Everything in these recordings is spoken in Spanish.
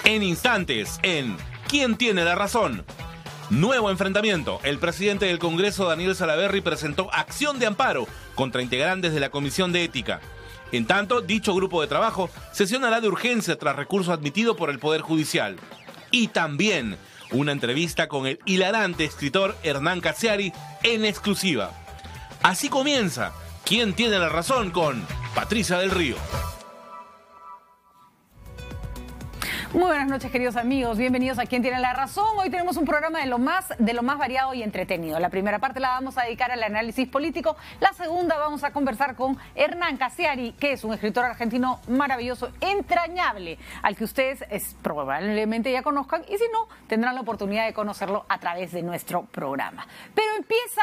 En instantes, en ¿Quién tiene la razón? Nuevo enfrentamiento. El presidente del Congreso, Daniel Salaverry, presentó acción de amparo contra integrantes de la Comisión de Ética. En tanto, dicho grupo de trabajo sesionará de urgencia tras recurso admitido por el Poder Judicial. Y también una entrevista con el hilarante escritor Hernán Cassiari en exclusiva. Así comienza ¿Quién tiene la razón? Con Patricia del Río. Muy buenas noches, queridos amigos. Bienvenidos a Quien Tiene la Razón. Hoy tenemos un programa de lo más variado y entretenido. La primera parte la vamos a dedicar al análisis político. La segunda vamos a conversar con Hernán Cassiari, que es un escritor argentino maravilloso, entrañable, al que ustedes probablemente ya conozcan y si no, tendrán la oportunidad de conocerlo a través de nuestro programa. Pero empieza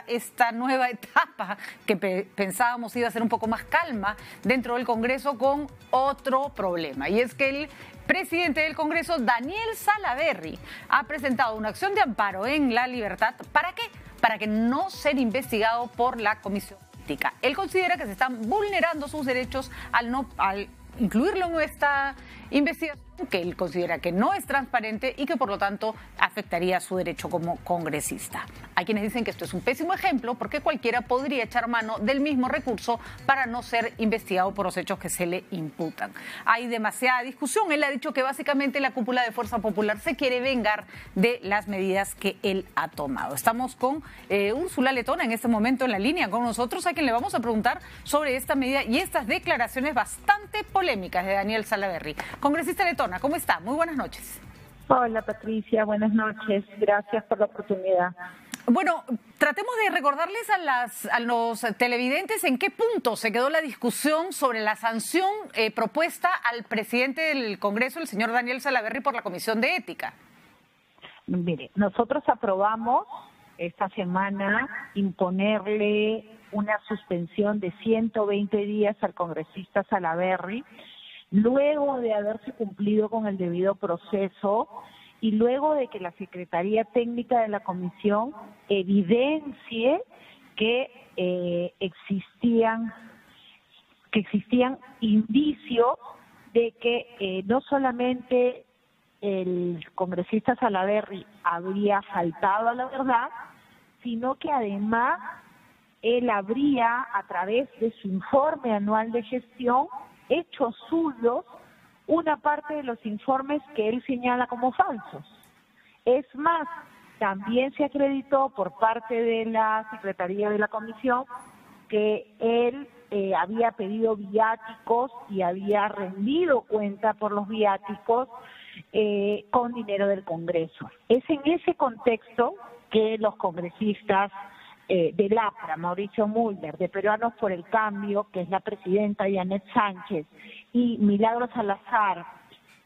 esta nueva etapa que pensábamos iba a ser un poco más calma dentro del Congreso con otro problema. Y es que el presidente del Congreso, Daniel Salaverry, ha presentado una acción de amparo en La Libertad. ¿Para qué? Para que no ser investigado por la Comisión Ética. Él considera que se están vulnerando sus derechos al incluirlo en esta investigación, que él considera que no es transparente y que por lo tanto afectaría su derecho como congresista. Hay quienes dicen que esto es un pésimo ejemplo porque cualquiera podría echar mano del mismo recurso para no ser investigado por los hechos que se le imputan. Hay demasiada discusión. Él ha dicho que básicamente la cúpula de Fuerza Popular se quiere vengar de las medidas que él ha tomado. Estamos con Úrsula Letona en este momento en la línea con nosotros, a quien le vamos a preguntar sobre esta medida y estas declaraciones bastante polémicas de Daniel Salaverry. Congresista Letona, ¿cómo está? Muy buenas noches. Hola Patricia, buenas noches. Gracias por la oportunidad. Bueno, tratemos de recordarles a los televidentes en qué punto se quedó la discusión sobre la sanción propuesta al presidente del Congreso, el señor Daniel Salaverry, por la Comisión de Ética. Mire, nosotros aprobamos esta semana imponerle una suspensión de 120 días al congresista Salaverry, luego de haberse cumplido con el debido proceso y luego de que la Secretaría Técnica de la Comisión evidencie que existían indicios de que no solamente el congresista Salaverry habría faltado a la verdad, sino que además él habría, a través de su informe anual de gestión, hecho suyos una parte de los informes que él señala como falsos. Es más, también se acreditó por parte de la Secretaría de la Comisión que él había pedido viáticos y había rendido cuenta por los viáticos con dinero del Congreso. Es en ese contexto que los congresistas del APRA, Mauricio Mulder, de Peruanos por el Cambio, que es la presidenta Yanet Sánchez, y Milagros Salazar,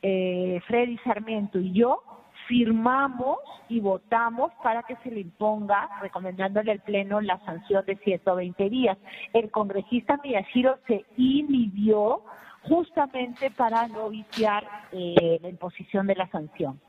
Freddy Sarmiento y yo, firmamos y votamos para que se le imponga, recomendándole al Pleno, la sanción de 120 días. El congresista Miyashiro se inhibió justamente para no viciar la imposición de la sanción.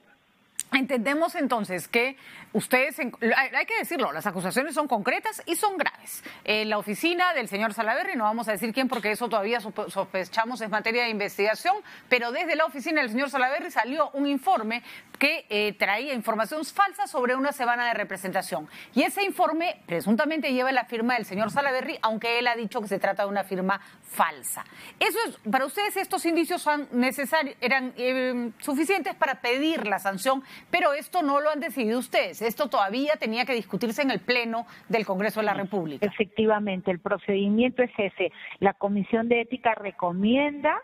Entendemos entonces que ustedes, hay que decirlo, las acusaciones son concretas y son graves. La oficina del señor Salaverry, no vamos a decir quién porque eso todavía sospechamos es materia de investigación, pero desde la oficina del señor Salaverry salió un informe que traía información falsa sobre una semana de representación. Y ese informe presuntamente lleva la firma del señor Salaverry, aunque él ha dicho que se trata de una firma falsa. Eso es, para ustedes estos indicios eran suficientes para pedir la sanción, pero esto no lo han decidido ustedes. Esto todavía tenía que discutirse en el Pleno del Congreso de la República. Efectivamente, el procedimiento es ese. La Comisión de Ética recomienda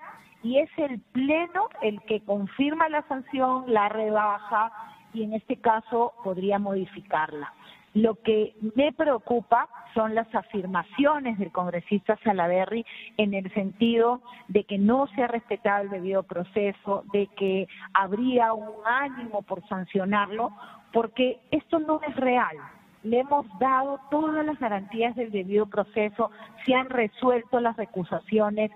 y es el Pleno el que confirma la sanción, la rebaja y en este caso podría modificarla. Lo que me preocupa son las afirmaciones del congresista Salaverry en el sentido de que no se ha respetado el debido proceso, de que habría un ánimo por sancionarlo, porque esto no es real. Le hemos dado todas las garantías del debido proceso, se han resuelto las recusaciones,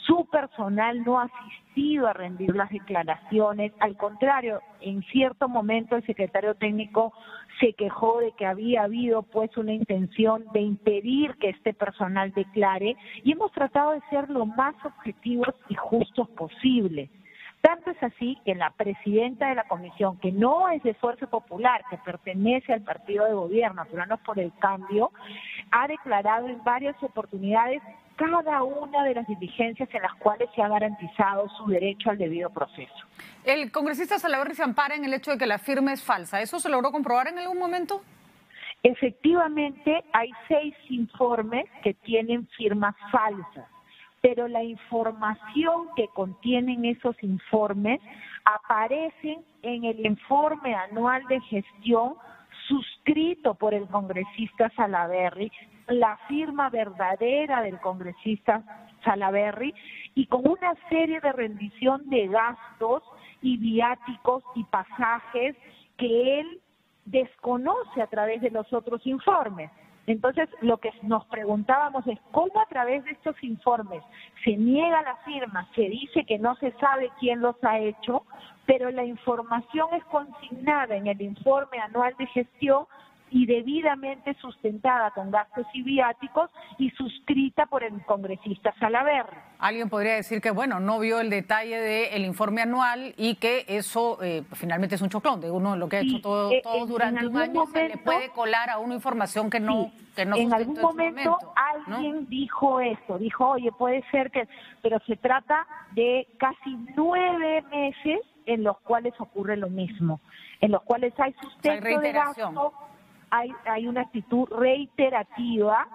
su personal no ha asistido a rendir las declaraciones, al contrario, en cierto momento el secretario técnico se quejó de que había habido pues una intención de impedir que este personal declare y hemos tratado de ser lo más objetivos y justos posible. Tanto es así que la presidenta de la comisión, que no es de Fuerza Popular, que pertenece al partido de gobierno, Ciudadanos por el Cambio, ha declarado en varias oportunidades cada una de las diligencias en las cuales se ha garantizado su derecho al debido proceso. El congresista Salaverry se ampara en el hecho de que la firma es falsa. ¿Eso se logró comprobar en algún momento? Efectivamente, hay 6 informes que tienen firmas falsas, pero la información que contienen esos informes aparecen en el informe anual de gestión suscrito por el congresista Salaverry, la firma verdadera del congresista Salaverry, y con una serie de rendición de gastos y viáticos y pasajes que él desconoce a través de los otros informes. Entonces, lo que nos preguntábamos es cómo a través de estos informes se niega la firma, se dice que no se sabe quién los ha hecho, pero la información es consignada en el informe anual de gestión y debidamente sustentada con gastos y viáticos y suscrita por el congresista Salaverry. Alguien podría decir que, bueno, no vio el detalle del informe anual y que eso finalmente es un choclón de uno lo que ha hecho todo durante un año. Se le puede colar a una información que no en algún momento alguien dijo eso, dijo, oye, puede ser que, pero se trata de casi 9 meses en los cuales ocurre lo mismo, en los cuales hay sustento de gasto, hay una actitud reiterativa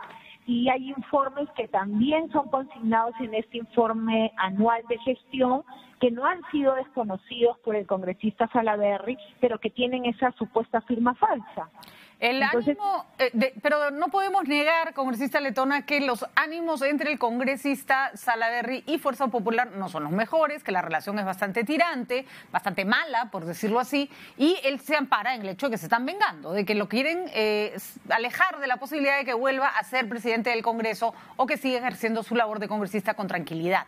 y hay informes que también son consignados en este informe anual de gestión que no han sido desconocidos por el congresista Salaverry, pero que tienen esa supuesta firma falsa. Pero no podemos negar, congresista Letona, que los ánimos entre el congresista Salaverry y Fuerza Popular no son los mejores, que la relación es bastante tirante, bastante mala, por decirlo así, y él se ampara en el hecho de que se están vengando, de que lo quieren alejar de la posibilidad de que vuelva a ser presidente del Congreso o que siga ejerciendo su labor de congresista con tranquilidad.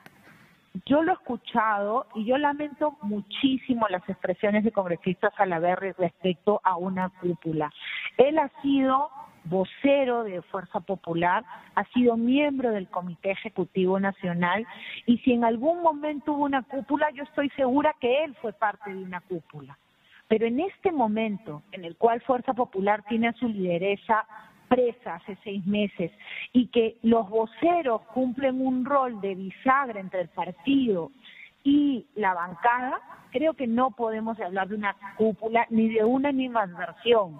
Yo lo he escuchado y yo lamento muchísimo las expresiones de congresista Salaverry respecto a una cúpula. Él ha sido vocero de Fuerza Popular, ha sido miembro del Comité Ejecutivo Nacional y si en algún momento hubo una cúpula, yo estoy segura que él fue parte de una cúpula. Pero en este momento en el cual Fuerza Popular tiene a su lideresa presa hace 6 meses y que los voceros cumplen un rol de bisagra entre el partido y la bancada, creo que no podemos hablar de una cúpula ni de una animadversión.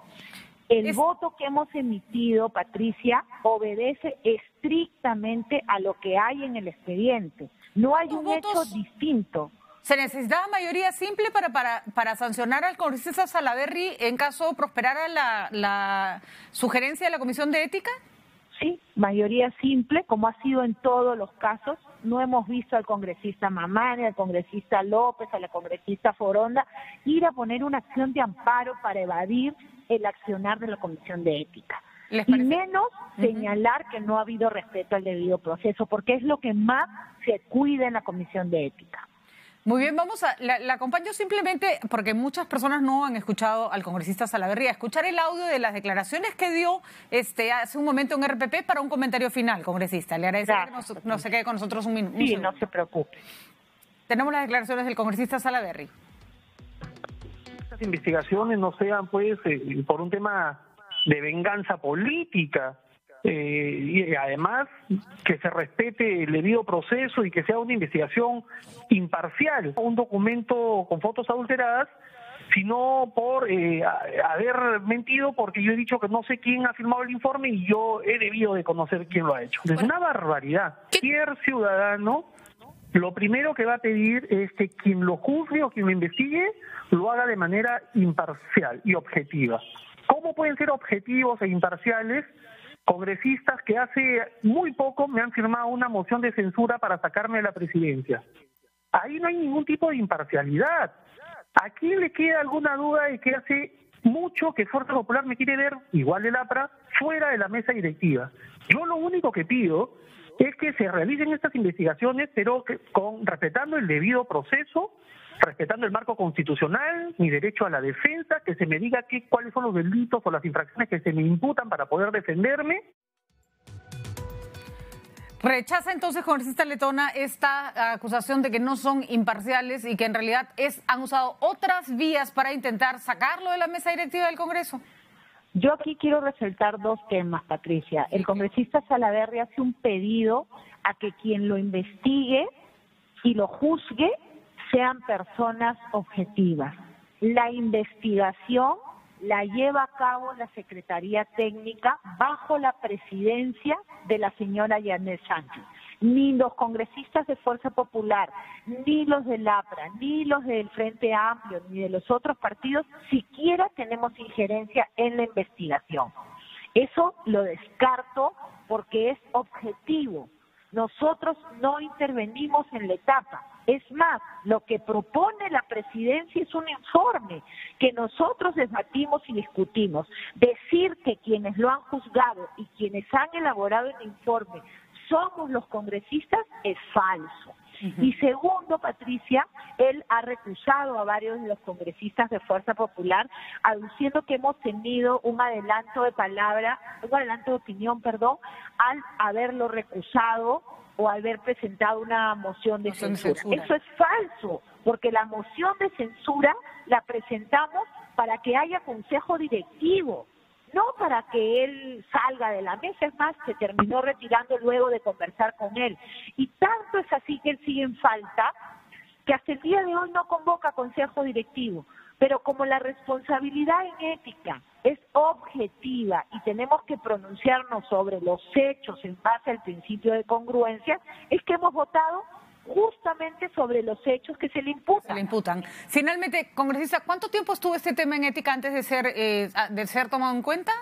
El voto que hemos emitido, Patricia, obedece estrictamente a lo que hay en el expediente. No hay un hecho distinto. ¿Se necesitaba mayoría simple para sancionar al congresista Salaverry en caso prosperara la sugerencia de la Comisión de Ética? Sí, mayoría simple, como ha sido en todos los casos. No hemos visto al congresista Mamani, al congresista López, a la congresista Foronda ir a poner una acción de amparo para evadir el accionar de la Comisión de Ética. Y menos señalar que no ha habido respeto al debido proceso, porque es lo que más se cuida en la Comisión de Ética. Muy bien, la acompaño simplemente porque muchas personas no han escuchado al congresista Salaverry, a escuchar el audio de las declaraciones que dio hace un momento en RPP para un comentario final, congresista. Le agradecería que no se quede con nosotros un minuto. Sí, no se preocupe. Tenemos las declaraciones del congresista Salaverry. Estas investigaciones no sean, pues, por un tema de venganza política, y además que se respete el debido proceso y que sea una investigación imparcial, un documento con fotos adulteradas, sino por haber mentido porque yo he dicho que no sé quién ha firmado el informe y yo he debido de conocer quién lo ha hecho. Es una barbaridad. Cualquier ciudadano lo primero que va a pedir es que quien lo juzgue o quien lo investigue lo haga de manera imparcial y objetiva. ¿Cómo pueden ser objetivos e imparciales congresistas que hace muy poco me han firmado una moción de censura para sacarme de la presidencia? Ahí no hay ningún tipo de imparcialidad. ¿A quién le queda alguna duda de que hace mucho que Fuerza Popular me quiere ver, igual el APRA, fuera de la mesa directiva? Yo lo único que pido es que se realicen estas investigaciones, pero respetando el debido proceso, respetando el marco constitucional, mi derecho a la defensa, que se me diga cuáles son los delitos o las infracciones que se me imputan para poder defenderme. Rechaza entonces, congresista Letona, esta acusación de que no son imparciales y que en realidad han usado otras vías para intentar sacarlo de la mesa directiva del Congreso. Yo aquí quiero resaltar dos temas, Patricia. El congresista Salaverry hace un pedido a que quien lo investigue y lo juzgue sean personas objetivas. La investigación la lleva a cabo la Secretaría Técnica bajo la presidencia de la señora Yanet Sánchez. Ni los congresistas de Fuerza Popular, ni los del APRA, ni los del Frente Amplio, ni de los otros partidos, siquiera tenemos injerencia en la investigación. Eso lo descarto porque es objetivo. Nosotros no intervenimos en la etapa. Es más, lo que propone la presidencia es un informe que nosotros debatimos y discutimos. Decir que quienes lo han juzgado y quienes han elaborado el informe somos los congresistas es falso. Y segundo, Patricia, él ha recusado a varios de los congresistas de Fuerza Popular, aduciendo que hemos tenido un adelanto de opinión, al haberlo recusado o haber presentado una moción de censura. Eso es falso, porque la moción de censura la presentamos para que haya consejo directivo, no para que él salga de la mesa. Es más, se terminó retirando luego de conversar con él. Y tanto es así que él sigue en falta, que hasta el día de hoy no convoca consejo directivo. Pero como la responsabilidad en ética es objetiva y tenemos que pronunciarnos sobre los hechos en base al principio de congruencia, es que hemos votado justamente sobre los hechos que se le imputan. Finalmente, congresista, ¿cuánto tiempo estuvo este tema en ética antes de ser tomado en cuenta?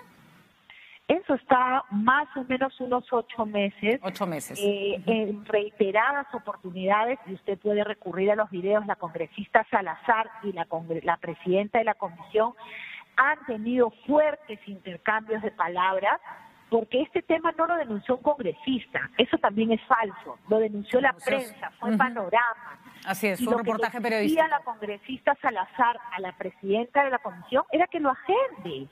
Eso está más o menos unos 8 meses. 8 meses. En reiteradas oportunidades, y usted puede recurrir a los videos, la congresista Salazar y la presidenta de la comisión han tenido fuertes intercambios de palabras, porque este tema no lo denunció un congresista, eso también es falso, lo denunció la prensa, fue Panorama. Así es, fue un reportaje periodístico. Y lo que decía la congresista Salazar a la presidenta de la comisión era que lo agende.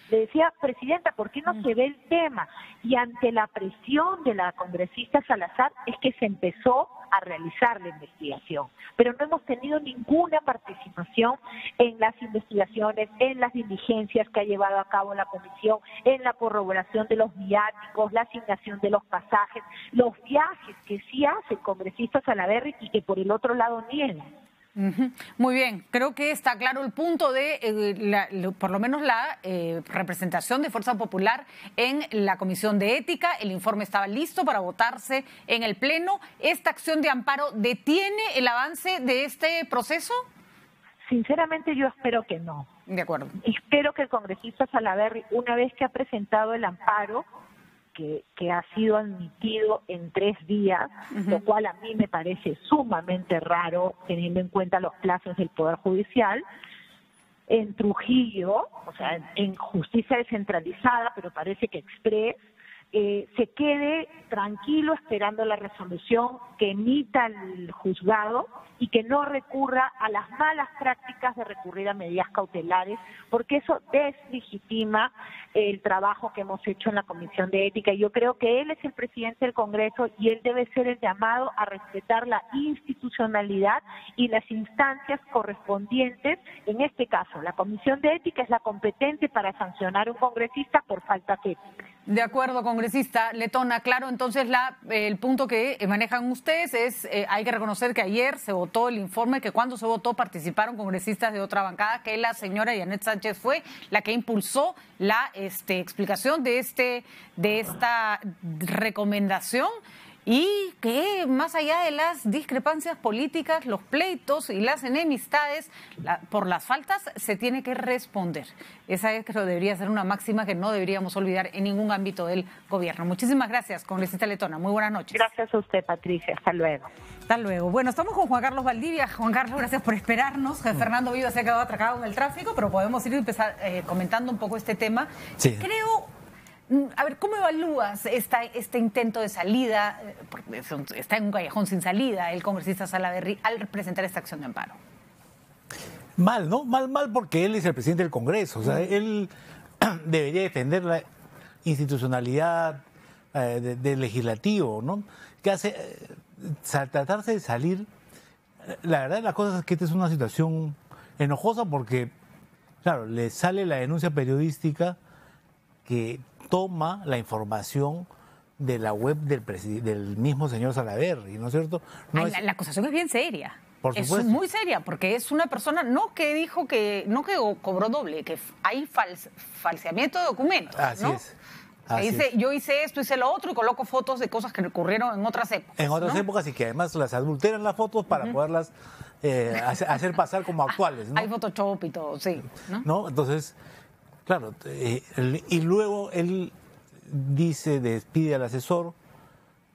Le decía, presidenta, ¿por qué no se ve el tema? Y ante la presión de la congresista Salazar es que se empezó a realizar la investigación. Pero no hemos tenido ninguna participación en las investigaciones, en las diligencias que ha llevado a cabo la comisión, en la corroboración de los viáticos, la asignación de los pasajes, los viajes que sí hace el congresista Salaverry y que por el otro lado niega. Muy bien, creo que está claro el punto de por lo menos la representación de Fuerza Popular en la Comisión de Ética. El informe estaba listo para votarse en el Pleno. ¿Esta acción de amparo detiene el avance de este proceso? Sinceramente yo espero que no. De acuerdo. Espero que el congresista Salaverry, una vez que ha presentado el amparo, que ha sido admitido en 3 días, lo cual a mí me parece sumamente raro teniendo en cuenta los plazos del Poder Judicial, en Trujillo, o sea, en justicia descentralizada, pero parece que express, se quede tranquilo esperando la resolución que emita el juzgado y que no recurra a las malas prácticas de recurrir a medidas cautelares, porque eso deslegitima el trabajo que hemos hecho en la Comisión de Ética. Y yo creo que él es el presidente del Congreso y él debe ser el llamado a respetar la institucionalidad y las instancias correspondientes. En este caso, la Comisión de Ética es la competente para sancionar a un congresista por falta de ética. De acuerdo, congresista Letona. Claro, entonces el punto que manejan ustedes es, hay que reconocer que ayer se votó el informe, que cuando se votó participaron congresistas de otra bancada, que la señora Yanet Sánchez fue la que impulsó la explicación de esta recomendación. Y que más allá de las discrepancias políticas, los pleitos y las enemistades por las faltas, se tiene que responder. Esa es, creo, debería ser una máxima que no deberíamos olvidar en ningún ámbito del gobierno. Muchísimas gracias, congresista Letona. Muy buenas noches. Gracias a usted, Patricia. Hasta luego. Hasta luego. Bueno, estamos con Juan Carlos Valdivia. Juan Carlos, gracias por esperarnos. Fernando Viva se ha quedado atracado en el tráfico, pero podemos empezar comentando un poco este tema. Sí. A ver, ¿cómo evalúas este intento de salida? Porque está en un callejón sin salida el congresista Salaverry al presentar esta acción de amparo. Mal, ¿no? Mal porque él es el presidente del Congreso. O sea, él debería defender la institucionalidad, del legislativo, ¿no? Que hace tratarse de salir. La verdad de las cosas es que esta es una situación enojosa porque, claro, le sale la denuncia periodística que toma la información de la web del mismo señor Salaverry, ¿no es cierto? La acusación es bien seria. Por supuesto. Es muy seria, porque es una persona, no que cobró doble, que hay falseamiento de documentos. Así ¿no? es. Yo hice esto, hice lo otro y coloco fotos de cosas que ocurrieron en otras épocas. En otras épocas y que además las adulteran las fotos para poderlas hacer pasar como actuales, ¿no? Hay Photoshop y todo, sí. ¿No? Entonces, claro, y luego él despide al asesor,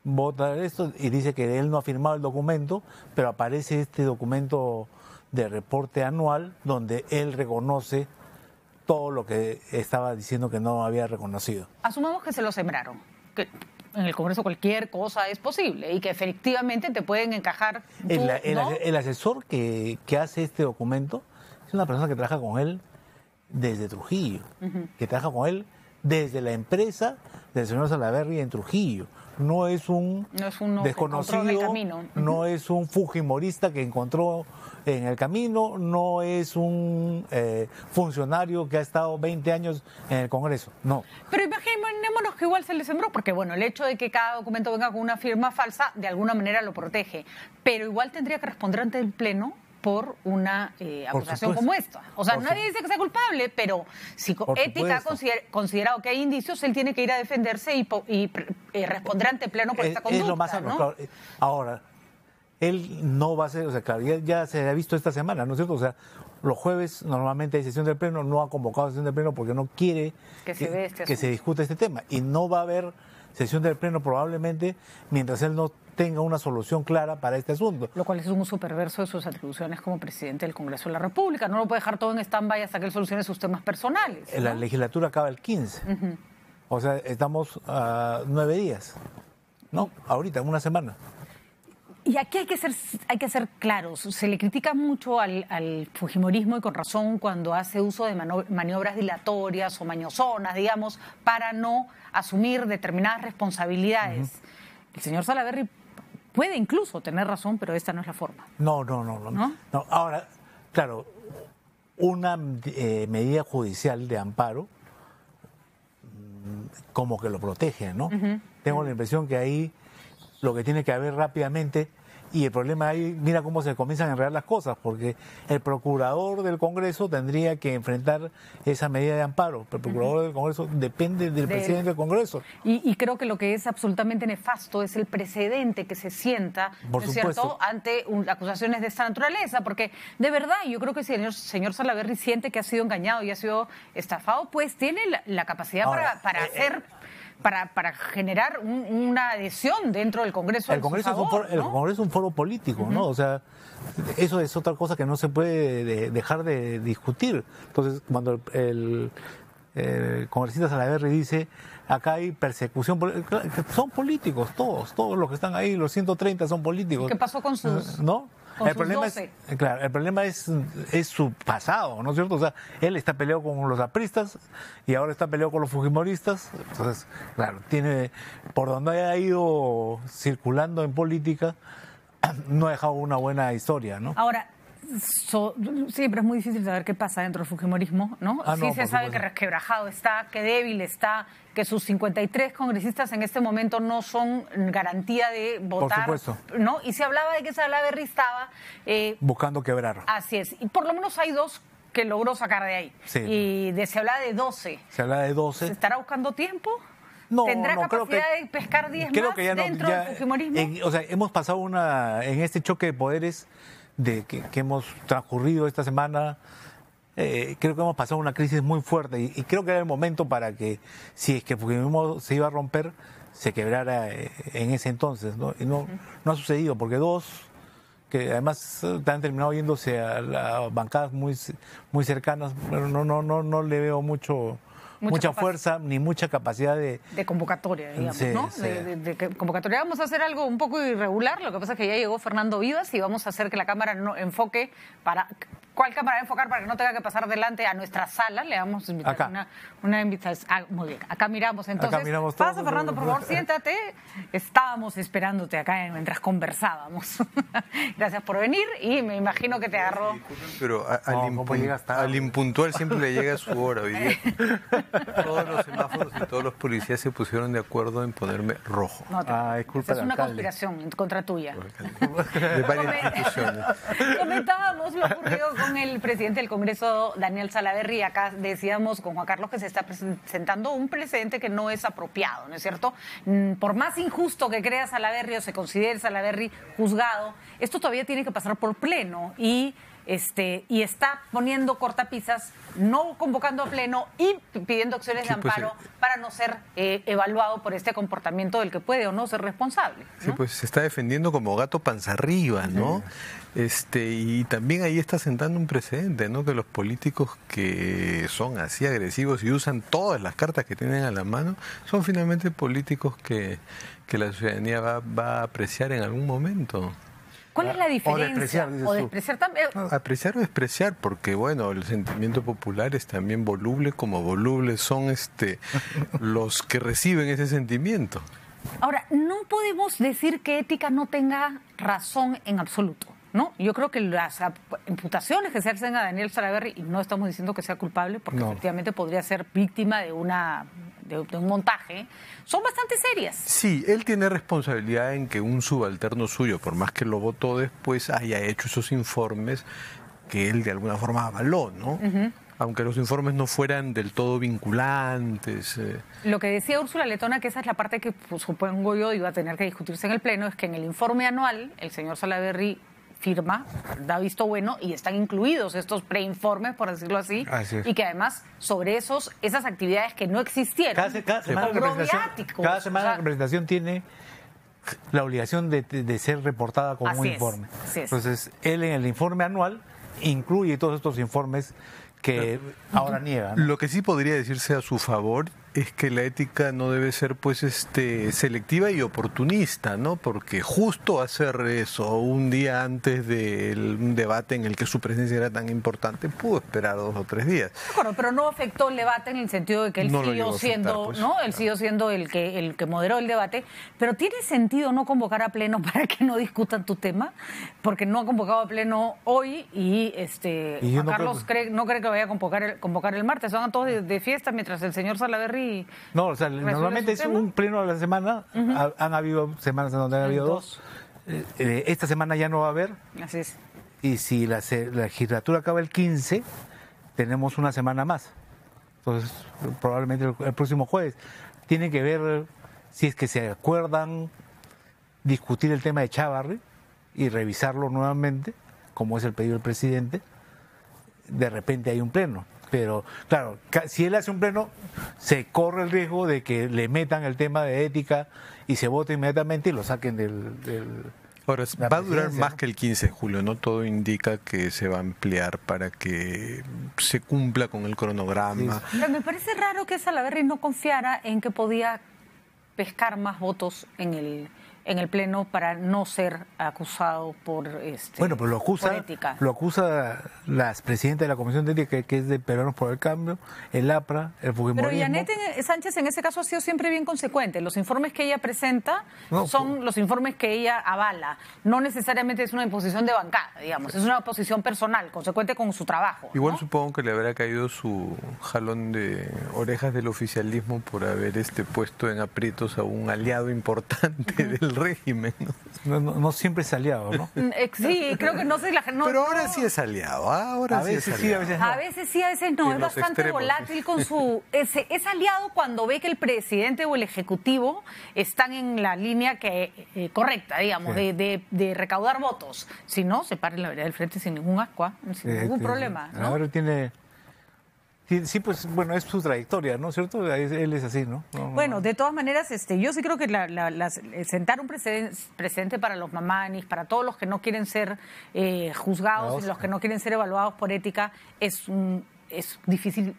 vota esto y dice que él no ha firmado el documento, pero aparece este documento de reporte anual donde él reconoce todo lo que estaba diciendo que no había reconocido. Asumamos que se lo sembraron, que en el Congreso cualquier cosa es posible y que efectivamente te pueden encajar. El asesor que hace este documento es una persona que trabaja con él desde Trujillo, que trabaja con él desde la empresa del señor Salaverry en Trujillo. No es un desconocido, en el camino. No es un fujimorista que encontró en el camino, no es un funcionario que ha estado 20 años en el Congreso, no. Pero imaginémonos que igual se le sembró, porque bueno, el hecho de que cada documento venga con una firma falsa, de alguna manera lo protege, pero igual tendría que responder ante el Pleno por una acusación como esta. O sea, nadie dice que sea culpable, pero si Ética ha considerado que hay indicios, él tiene que ir a defenderse y responder ante Pleno por esta conducta. Es lo más sano, ¿no? Claro. Ahora, él no va a ser, o sea, claro, ya se ha visto esta semana, ¿no es cierto? O sea, los jueves normalmente hay sesión del Pleno, no ha convocado sesión del Pleno porque no quiere que se discuta este tema. Y no va a haber sesión del Pleno probablemente mientras él no tenga una solución clara para este asunto. Lo cual es un uso perverso de sus atribuciones como presidente del Congreso de la República. No lo puede dejar todo en stand-by hasta que él solucione sus temas personales, ¿no? La legislatura acaba el 15. O sea, estamos a 9 días. ¿No? Ahorita, en una semana. Y aquí hay que ser claros. Se le critica mucho al fujimorismo y con razón cuando hace uso de maniobras dilatorias o mañosonas, digamos, para no asumir determinadas responsabilidades. El señor Salaverry puede incluso tener razón, pero esta no es la forma. No. Ahora, claro, una medida judicial de amparo como que lo protege, ¿no? Tengo la impresión que ahí lo que tiene que haber rápidamente, y el problema ahí, mira cómo se comienzan a enredar las cosas, porque el procurador del Congreso tendría que enfrentar esa medida de amparo. El procurador del Congreso depende del presidente del Congreso. Y creo que lo que es absolutamente nefasto es el precedente que se sienta, ¿no es cierto?, ante acusaciones de esta naturaleza, porque de verdad yo creo que si el señor Salaverry siente que ha sido engañado y ha sido estafado, pues tiene la capacidad para generar una adhesión dentro del Congreso. El Congreso es un foro político, ¿no? O sea, eso es otra cosa que no se puede dejar de discutir. Entonces, cuando el congresista Salaverry dice, acá hay persecución, son políticos todos los que están ahí, los 130 son políticos. ¿Qué pasó con sus...? ¿No? El problema es su pasado, ¿no es cierto? O sea, él está peleado con los apristas y ahora está peleado con los fujimoristas. Entonces, claro, por donde haya ido circulando en política, no ha dejado una buena historia, ¿no? Ahora, siempre es muy difícil saber qué pasa dentro del fujimorismo, ¿no? Sí se sabe que resquebrajado está, que débil está, que sus 53 congresistas en este momento no son garantía de votar. Por supuesto. ¿No? Y se hablaba de que Salaverry estaba... buscando quebrar. Así es. Y por lo menos hay 2 que logró sacar de ahí. Sí. Y se habla de 12. Se habla de 12. ¿Se estará buscando tiempo? No, ¿Tendrá capacidad de pescar 10 más dentro del fujimorismo? O sea, hemos pasado en este choque de poderes que hemos transcurrido esta semana, creo que hemos pasado una crisis muy fuerte y creo que era el momento para que, si es que el fujimorismo se iba a romper, se quebrara en ese entonces, ¿no? Y no ha sucedido, porque 2 que además han terminado yéndose a las bancadas muy cercanas, pero no le veo mucha fuerza ni mucha capacidad de convocatoria, digamos, sí, ¿no? Sí. De convocatoria. Vamos a hacer algo un poco irregular, lo que pasa es que ya llegó Fernando Vivas y vamos a hacer que la cámara no enfoque ¿Cuál cámara va a enfocar para que no tenga que pasar delante a nuestra sala? Le vamos a invitar una invitación. Muy bien, acá miramos entonces. Acá miramos pasa, todos. Fernando, por favor, siéntate. Estábamos esperándote acá mientras conversábamos. Gracias por venir y me imagino que te agarró. Pero al impuntual siempre le llega su hora hoy día. Todos los semáforos y todos los policías se pusieron de acuerdo en ponerme rojo. No, es culpa es del una alcalde. conspiración contra tuya. De varias instituciones. Comentábamos lo ocurrido con el presidente del Congreso, Daniel Salaverry. Acá decíamos con Juan Carlos que se está presentando un precedente que no es apropiado, ¿no es cierto? Por más injusto que crea Salaverry o se considere Salaverry juzgado, esto todavía tiene que pasar por pleno y está poniendo cortapisas, no convocando a pleno y pidiendo acciones de amparo para no ser evaluado por este comportamiento del que puede o no ser responsable, ¿no? Sí, pues se está defendiendo como gato panza arriba, ¿no? Y también ahí está sentando un precedente, ¿no? Que los políticos que son así agresivos y usan todas las cartas que tienen a la mano son finalmente políticos que la ciudadanía va a apreciar en algún momento. ¿Cuál es la diferencia? O despreciar también. Apreciar o despreciar, porque bueno, el sentimiento popular es también voluble, como volubles son los que reciben ese sentimiento. Ahora, no podemos decir que Ética no tenga razón en absoluto, ¿no? Yo creo que las imputaciones que se hacen a Daniel Salaverry, y no estamos diciendo que sea culpable, porque efectivamente podría ser víctima de un montaje, son bastante serias. Sí, él tiene responsabilidad en que un subalterno suyo, por más que lo votó después, haya hecho esos informes que él de alguna forma avaló, ¿no? Aunque los informes no fueran del todo vinculantes. Lo que decía Úrsula Letona, que esa es la parte que supongo yo iba a tener que discutirse en el Pleno, es que en el informe anual el señor Salaverry firma, da visto bueno y están incluidos estos preinformes, por decirlo así, y que además sobre esas actividades que no existieron, cada semana la representación tiene la obligación de ser reportada como un informe. Entonces, él en el informe anual incluye todos estos informes que ahora niegan, ¿no? Lo que sí podría decirse a su favor es que la ética no debe ser pues selectiva y oportunista, ¿no? Porque justo hacer eso un día antes del debate en el que su presencia era tan importante, pudo esperar 2 o 3 días. Bueno, pero no afectó el debate en el sentido de que él siguió siendo, pues. ¿no? Él siguió siendo el que moderó el debate, pero ¿tiene sentido no convocar a pleno para que no discutan tu tema? Porque no ha convocado a pleno hoy y Juan Carlos no cree que vaya a convocar el martes. Van todos de fiesta mientras el señor Salaverry. No, o sea, normalmente es un pleno a la semana. Han habido semanas en donde han habido 2. Esta semana ya no va a haber. Así es. Y si la legislatura acaba el 15, tenemos una semana más. Entonces, probablemente el próximo jueves. Tiene que ver si es que se acuerdan discutir el tema de Chávarri y revisarlo nuevamente, como es el pedido del presidente. De repente hay un pleno. Pero, claro, si él hace un pleno, se corre el riesgo de que le metan el tema de ética y se vote inmediatamente y lo saquen del Ahora, va a durar más que el 15 de julio, ¿no? Todo indica que se va a ampliar para que se cumpla con el cronograma. Sí. Pero me parece raro que Salaverry no confiara en que podía pescar más votos en el Pleno para no ser acusado por bueno, pero por ética. Lo acusa la presidenta de la Comisión de Ética, que es de Peruanos por el Cambio, el APRA, el Fujimorismo. Pero Yanette Sánchez en ese caso ha sido siempre bien consecuente. Los informes que ella presenta son los informes que ella avala. No necesariamente es una imposición de bancada, digamos. Es una posición personal, consecuente con su trabajo. Igual, ¿no? Supongo que le habrá caído su jalón de orejas del oficialismo por haber puesto en aprietos a un aliado importante del régimen, ¿no? No siempre es aliado, ¿no? Sí, creo que no sé la gente. Pero ahora sí es aliado, ahora sí es aliado. A veces sí, a veces no. Es bastante volátil con su. Es aliado cuando ve que el presidente o el ejecutivo están en la línea correcta, digamos, de recaudar votos. Si no, se para en la vereda del frente sin ningún asco, sin ningún problema, ¿no? Ahora tiene. Sí, pues bueno, es su trayectoria, ¿no? ¿Cierto? Él es así, ¿no? Bueno, de todas maneras, yo sí creo que sentar un precedente para los mamanis, para todos los que no quieren ser juzgados y los que no quieren ser evaluados por ética, es difícil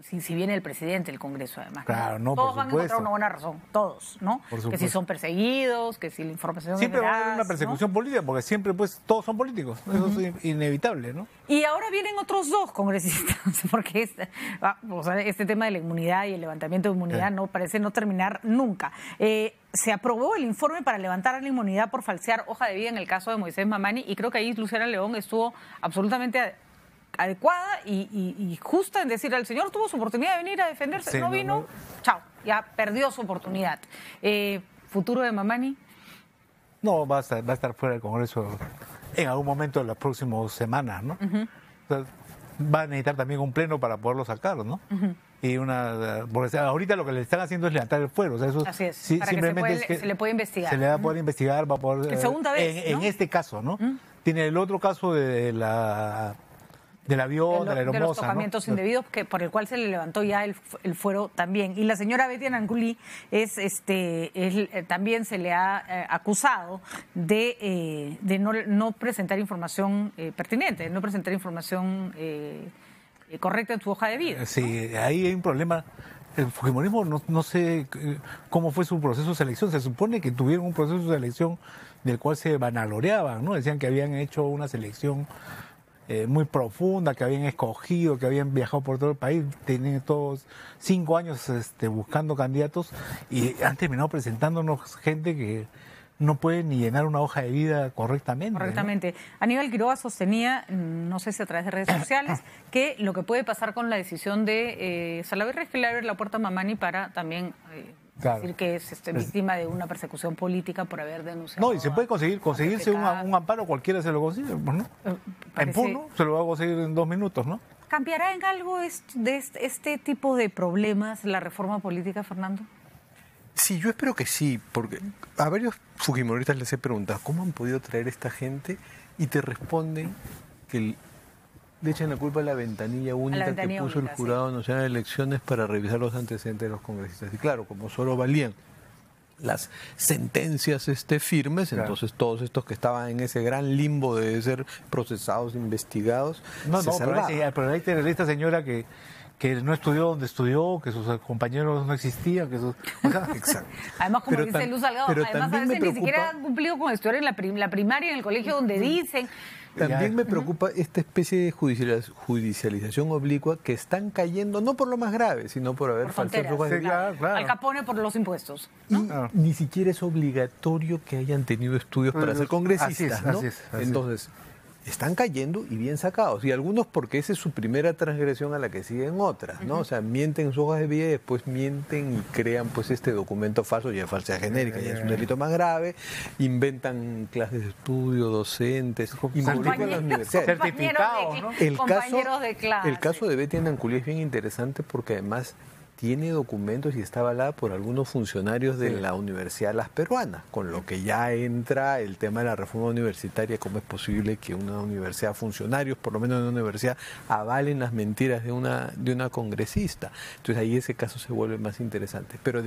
si viene el presidente del Congreso, además. Claro, no, todos por van a supuesto. encontrar una buena razón, todos, ¿no? Por Que si supuesto. son perseguidos, que si la información Siempre es va a haber veraz, una persecución ¿no? política, porque siempre pues todos son políticos. Eso es inevitable, ¿no? Y ahora vienen otros dos congresistas, porque este tema de la inmunidad y el levantamiento de inmunidad no parece no terminar nunca. Se aprobó el informe para levantar la inmunidad por falsear hoja de vida en el caso de Moisés Mamani, y creo que ahí Luciana León estuvo absolutamente adecuada y justa en decir al señor tuvo su oportunidad de venir a defenderse, Sí, no vino, chao, ya perdió su oportunidad. ¿Futuro de Mamani? No, va a estar fuera del Congreso en algún momento de las próximas semanas, ¿no? O sea, va a necesitar también un pleno para poderlo sacar, ¿no? Y porque ahorita lo que le están haciendo es levantar el fuero. O sea, eso Así es, sí, para que simplemente se le pueda investigar. Se le va a poder investigar, va a poder... Que segunda vez, en ¿no? este caso, ¿no? Tiene el otro caso del avión, de la aeromoza, de los tocamientos ¿no? indebidos, por el cual se le levantó ya el fuero también. Y la señora Betty Ananguli también se le ha acusado de no presentar información pertinente, no presentar información correcta en su hoja de vida. Sí, ahí hay un problema. El fujimorismo no sé cómo fue su proceso de selección. Se supone que tuvieron un proceso de selección del cual se vanagloreaban, ¿no? Decían que habían hecho una selección muy profunda, que habían escogido, que habían viajado por todo el país, tenían todos 5 años buscando candidatos y han terminado presentándonos gente que no puede ni llenar una hoja de vida correctamente. Correctamente. Aníbal Quiroga sostenía, no sé si a través de redes sociales, que lo que puede pasar con la decisión de Salaverry es que le abre la puerta a Mamani para también decir que es víctima de una persecución política por haber denunciado. No, y se puede conseguirse un amparo, cualquiera se lo consigue, pues, ¿no? En Puno se lo va a conseguir en 2 minutos, ¿no? ¿Cambiará en algo este tipo de problemas la reforma política, Fernando? Sí, yo espero que sí, porque a varios fujimoristas les he preguntado cómo han podido traer esta gente y te responden que le echan la culpa a la ventanilla única que puso el Jurado Nacional de Elecciones para revisar los antecedentes de los congresistas. Y claro, como solo valían las sentencias firmes, claro, entonces todos estos que estaban en ese gran limbo de ser procesados, investigados, se salvaban. Pero ahí tiene esta señora que no estudió donde estudió, que sus compañeros no existían, que sus... O sea, exacto. Además, como dice Luz Salgado, además a veces ni siquiera han cumplido con estudiar en la primaria en el colegio donde dicen... También me preocupa esta especie de judicialización oblicua que están cayendo, no por lo más grave, sino por haber faltado hojas de vida. Al Capone por los impuestos, ¿no? Y ni siquiera es obligatorio que hayan tenido estudios para ser congresistas, ¿no? Así es. Entonces, están cayendo y bien sacados. Y algunos porque esa es su primera transgresión a la que siguen otras, ¿no? O sea, mienten en sus hojas de vida y después mienten y crean pues este documento falso, ya es falsedad genérica, ya es un delito más grave, inventan clases de estudio, docentes, involucran a las universidades. Certificados, ¿no? El caso de Betty Ananguli es bien interesante porque además tiene documentos y está avalada por algunos funcionarios de la Universidad Las Peruanas, con lo que ya entra el tema de la reforma universitaria, cómo es posible que una universidad, funcionarios, por lo menos de una universidad, avalen las mentiras de una congresista. Entonces ahí ese caso se vuelve más interesante. Pero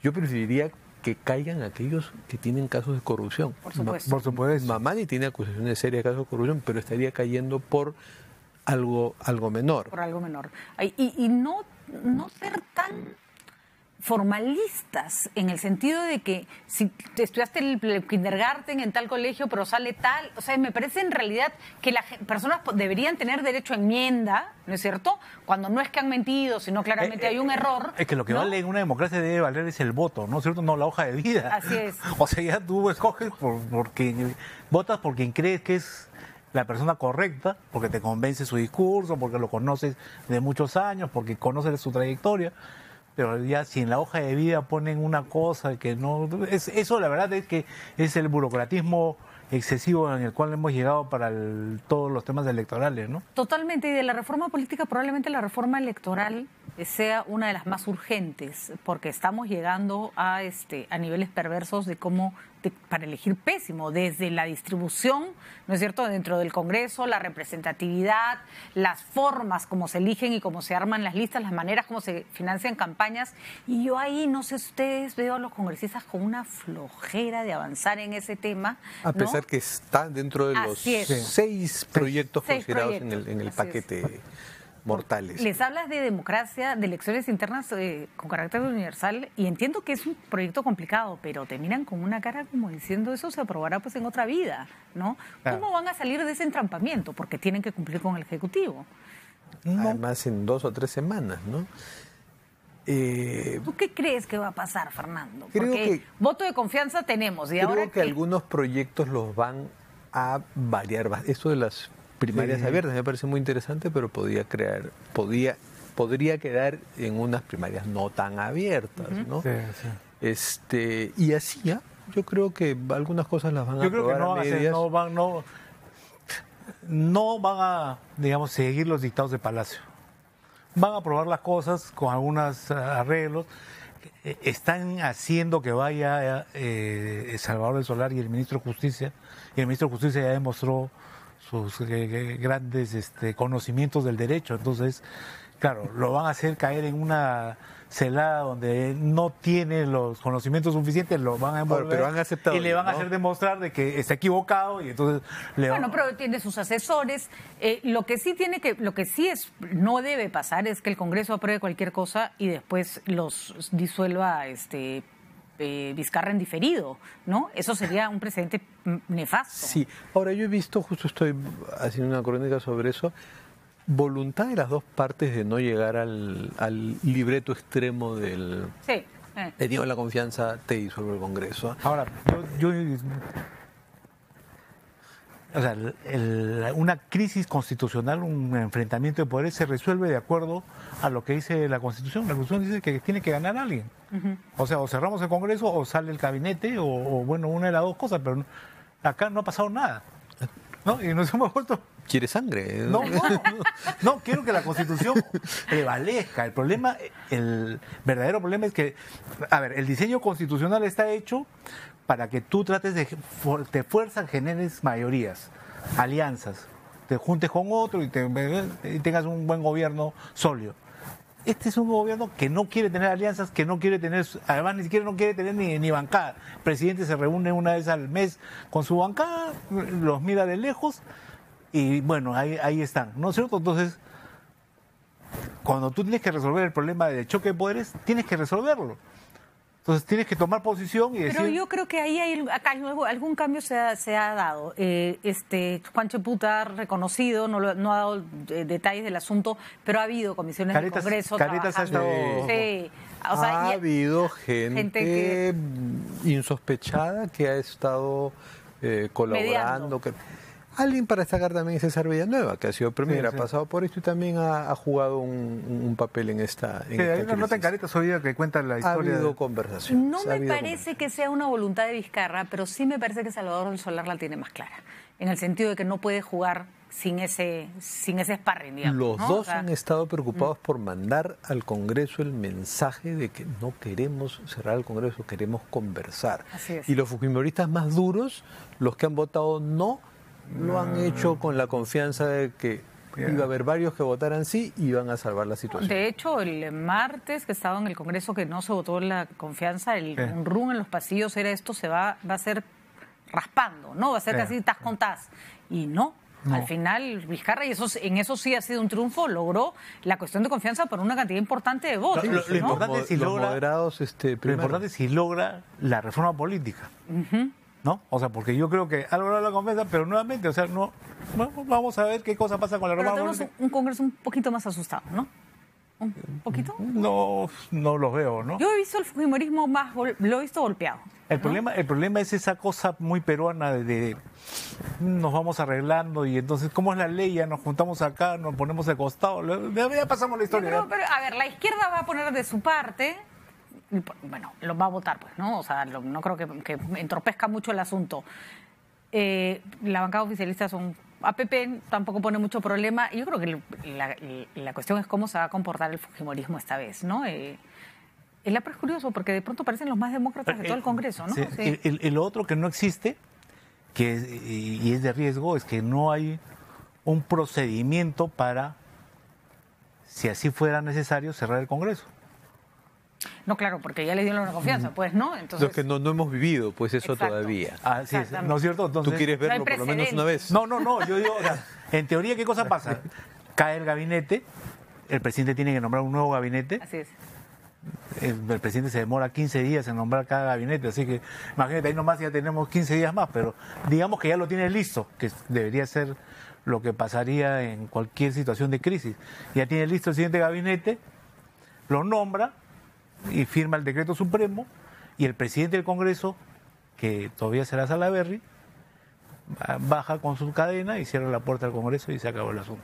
yo preferiría que caigan aquellos que tienen casos de corrupción. Por supuesto. Por supuesto. Mamani tiene acusaciones serias de casos de corrupción, pero estaría cayendo por algo menor. Por algo menor. Y no ser tan formalistas en el sentido de que si estudiaste el kindergarten en tal colegio pero sale tal, o sea, me parece en realidad que las personas deberían tener derecho a enmienda, ¿no es cierto? Cuando no es que han mentido, sino claramente hay un error. Es que lo que vale en una democracia debe valer es el voto, ¿no es cierto? No la hoja de vida. Así es. O sea, ya tú escoges votas por quien crees que es la persona correcta, porque te convence su discurso, porque lo conoces de muchos años, porque conoces su trayectoria, pero ya si en la hoja de vida ponen una cosa que no... Eso la verdad es que es el burocratismo excesivo en el cual hemos llegado para todos los temas electorales, ¿no? Totalmente, y de la reforma política probablemente la reforma electoral sea una de las más urgentes, porque estamos llegando a niveles perversos de cómo para elegir pésimo, desde la distribución, ¿no es cierto?, dentro del Congreso, la representatividad, las formas como se eligen y cómo se arman las listas, las maneras como se financian campañas, y yo ahí, no sé si ustedes, veo a los congresistas con una flojera de avanzar en ese tema. A pesar que está dentro de los 6 proyectos considerados en el paquete mortales. Les hablas de democracia, de elecciones internas con carácter universal, y entiendo que es un proyecto complicado, pero te miran con una cara como diciendo eso se aprobará pues en otra vida, ¿no? Claro. ¿Cómo van a salir de ese entrampamiento? Porque tienen que cumplir con el Ejecutivo. Además, en 2 o 3 semanas, ¿no? ¿Tú qué crees que va a pasar, Fernando? Creo Porque que- voto de confianza tenemos, y Creo ahora que algunos proyectos los van a variar. Esto de las primarias Sí. abiertas me parece muy interesante, pero podría quedar en unas primarias no tan abiertas, ¿no? Sí, sí. Y así, ¿ah? Yo creo que algunas cosas las van a Yo creo que aprobar no a van a ser, medias. no van a, digamos, seguir los dictados de Palacio. Van a aprobar las cosas con algunos arreglos. Están haciendo que vaya Salvador del Solar y el ministro de Justicia. Y el ministro de Justicia ya demostró sus grandes conocimientos del derecho. Entonces, claro, lo van a hacer caer en una celada donde no tiene los conocimientos suficientes, lo van a envolver Pero han aceptado y le ya, van a ¿no? hacer demostrar de que está equivocado y entonces le Bueno, van... pero tiene sus asesores. Lo que sí no debe pasar es que el Congreso apruebe cualquier cosa y después los disuelva Vizcarra en diferido, ¿no? Eso sería un precedente nefasto. Sí, ahora yo he visto, justo estoy haciendo una crónica sobre eso, voluntad de las dos partes de no llegar al libreto extremo del... Sí. Te digo la confianza, te disuelvo el Congreso. Ahora, o sea, una crisis constitucional, un enfrentamiento de poderes se resuelve de acuerdo a lo que dice la Constitución. La Constitución dice que tiene que ganar alguien. O sea, o cerramos el Congreso o sale el gabinete o bueno, una de las dos cosas, pero acá no ha pasado nada, ¿no? Y nos hemos vuelto... ¿Quiere sangre? No, quiero que la Constitución prevalezca. El verdadero problema es que, a ver, el diseño constitucional está hecho para que tú trates te fuerzas, generes mayorías, alianzas, te juntes con otro y tengas un buen gobierno sólido. Este es un gobierno que no quiere tener alianzas, que no quiere tener, además ni siquiera no quiere tener ni bancada. El presidente se reúne una vez al mes con su bancada, los mira de lejos y bueno, ahí están, ¿no es cierto? Entonces, cuando tú tienes que resolver el problema de choque de poderes, tienes que resolverlo. Entonces tienes que tomar posición y decir... Pero yo creo que acá algún cambio se ha dado. Juan Cheputa ha reconocido, no ha dado detalles del asunto, pero ha habido comisiones del Congreso Caretas ha trabajando. estado... Sí. O sea, ha habido gente insospechada que ha estado colaborando. Alguien para destacar también es César Villanueva, que ha sido premier, ha pasado por esto y también ha jugado un papel en esta Sí, hay una nota en Caretas hoy día que cuenta la Ha historia. habido conversación. No me parece que sea una voluntad de Vizcarra, pero sí me parece que Salvador del Solar la tiene más clara, en el sentido de que no puede jugar sin ese sparring, digamos. Los ¿no? dos O sea, han estado preocupados por mandar al Congreso el mensaje de que no queremos cerrar el Congreso, queremos conversar. Así es. Y los fujimoristas más duros, los que han votado no, lo han hecho con la confianza de que iba a haber varios que votaran sí y iban a salvar la situación. De hecho, el martes que estaba en el Congreso que no se votó la confianza, un run en los pasillos era esto va a ser raspando, ¿no? Va a ser casi tas con tas. Y no. Al final, Vizcarra, y en eso sí ha sido un triunfo, logró la cuestión de confianza por una cantidad importante de votos. Lo importante es si Los logra, moderados, lo importante es si logra la reforma política. ¿No? O sea, porque yo creo que ha logrado la confianza, pero nuevamente, o sea, vamos a ver qué cosa pasa con la Pero reforma tenemos política. un Congreso un poquito más asustado, ¿no? ¿Un poquito? No los veo, ¿no? Yo he visto el fujimorismo lo he visto golpeado. El problema es esa cosa muy peruana de nos vamos arreglando y entonces, ¿cómo es la ley? Ya nos juntamos acá, nos ponemos de costado, ya pasamos la historia. Pero, a ver, la izquierda va a poner de su parte, bueno, lo va a votar, pues, ¿no? O sea, no creo que entorpezca mucho el asunto. La bancada oficialista son APP, tampoco pone mucho problema. Yo creo que la cuestión es cómo se va a comportar el fujimorismo esta vez, ¿no? El APRA es curioso porque de pronto parecen los más demócratas de todo el Congreso, ¿no? Sí. Sí. El otro que no existe, y es de riesgo, es que no hay un procedimiento para, si así fuera necesario, cerrar el Congreso. No, claro, porque ya le dieron la confianza, pues, ¿no? Entonces, Lo que no hemos vivido, pues eso Exacto. todavía. Así es, ¿no es cierto? Entonces, ¿Tú quieres no hay verlo por lo menos una vez? No, yo digo, o sea, en teoría, ¿qué cosa pasa? Cae el gabinete el presidente tiene que nombrar un nuevo gabinete. Así es. El presidente se demora 15 días en nombrar cada gabinete, así que imagínate, ahí nomás ya tenemos 15 días más, pero digamos que ya lo tiene listo, que debería ser lo que pasaría en cualquier situación de crisis. Ya tiene listo el siguiente gabinete, lo nombra y firma el decreto supremo, y el presidente del Congreso, que todavía será Salaverry, baja con su cadena y cierra la puerta del Congreso y se acabó el asunto.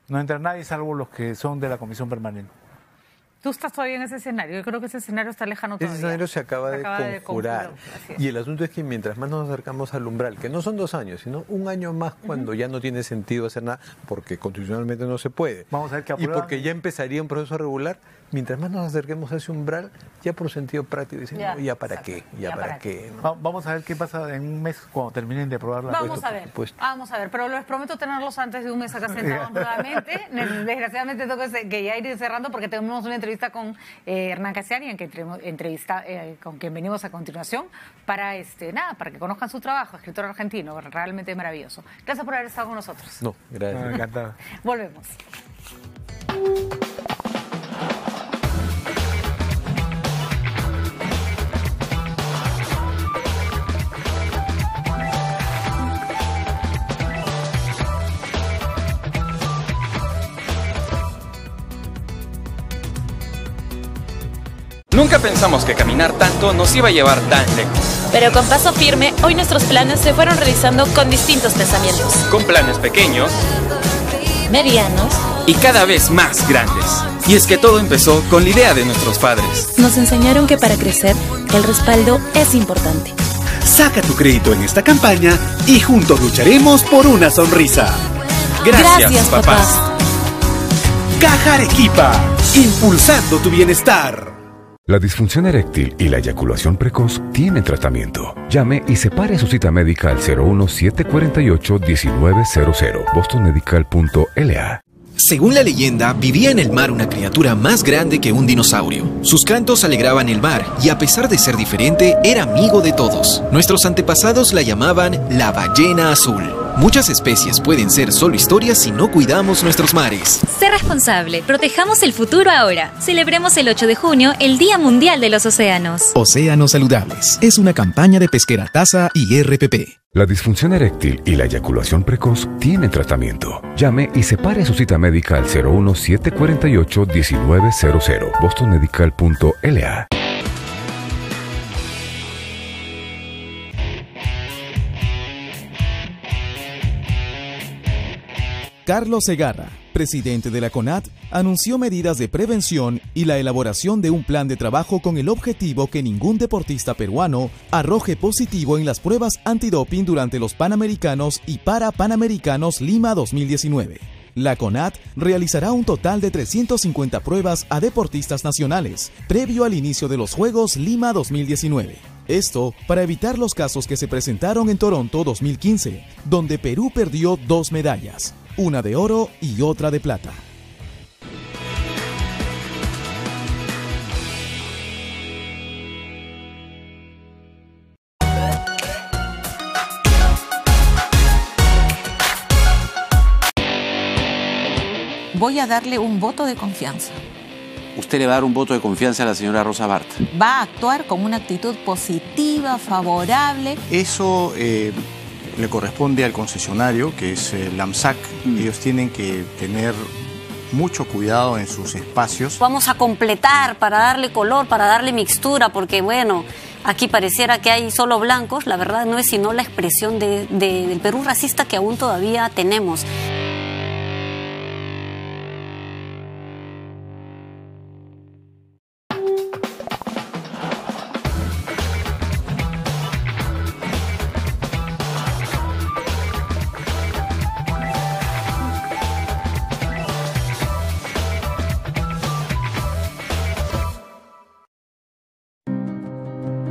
No entra nadie salvo los que son de la Comisión Permanente. Tú estás todavía en ese escenario. Yo creo que ese escenario está lejano todavía. Ese escenario se acaba de conjurar. Y el asunto es que mientras más nos acercamos al umbral, que no son 2 años, sino un año más cuando ya no tiene sentido hacer nada, porque constitucionalmente no se puede. Vamos a ver qué y porque ya empezaría un proceso regular, mientras más nos acerquemos a ese umbral, ya por sentido práctico, dicen, no, ¿ya para qué? ¿Ya para qué? ¿No? Vamos a ver qué pasa en un mes cuando terminen de aprobar la... Vamos a ver, pero les prometo tenerlos antes de un mes acá sentados nuevamente. Desgraciadamente tengo que ya ir cerrando porque tenemos una entrevista con Hernán Cassiani, con quien venimos a continuación, para que conozcan su trabajo, escritor argentino, realmente maravilloso. Gracias por haber estado con nosotros. No, gracias. Encantado. Volvemos. Nunca pensamos que caminar tanto nos iba a llevar tan lejos. Pero con paso firme, hoy nuestros planes se fueron realizando con distintos pensamientos. Con planes pequeños, medianos y cada vez más grandes. Y es que todo empezó con la idea de nuestros padres. Nos enseñaron que para crecer, el respaldo es importante. Saca tu crédito en esta campaña y juntos lucharemos por una sonrisa. Gracias, papás. Caja Arequipa, impulsando tu bienestar. La disfunción eréctil y la eyaculación precoz tienen tratamiento. Llame y separe su cita médica al 01748-1900, bostonmedical.la. Según la leyenda, vivía en el mar una criatura más grande que un dinosaurio. Sus cantos alegraban el mar y a pesar de ser diferente, era amigo de todos. Nuestros antepasados la llamaban la ballena azul. Muchas especies pueden ser solo historias si no cuidamos nuestros mares. Sé responsable, protejamos el futuro ahora. Celebremos el 8 de junio, el Día Mundial de los Océanos. Océanos Saludables es una campaña de Pesquera Taza y RPP. La disfunción eréctil y la eyaculación precoz tienen tratamiento. Llame y separe su cita médica al 01748-1900, bostonmedical.la. Carlos Segarra, presidente de la CONAT, anunció medidas de prevención y la elaboración de un plan de trabajo con el objetivo que ningún deportista peruano arroje positivo en las pruebas antidoping durante los Panamericanos y Parapanamericanos Lima 2019. La CONAT realizará un total de 350 pruebas a deportistas nacionales, previo al inicio de los Juegos Lima 2019. Esto para evitar los casos que se presentaron en Toronto 2015, donde Perú perdió 2 medallas, una de oro y otra de plata. Voy a darle un voto de confianza. Usted le va a dar un voto de confianza a la señora Rosa Bart. Va a actuar con una actitud positiva, favorable. Eso le corresponde al concesionario, que es el AMSAC. Ellos tienen que tener mucho cuidado en sus espacios. Vamos a completar para darle color, para darle mixtura, porque bueno, aquí pareciera que hay solo blancos. La verdad no es sino la expresión del Perú racista que aún todavía tenemos.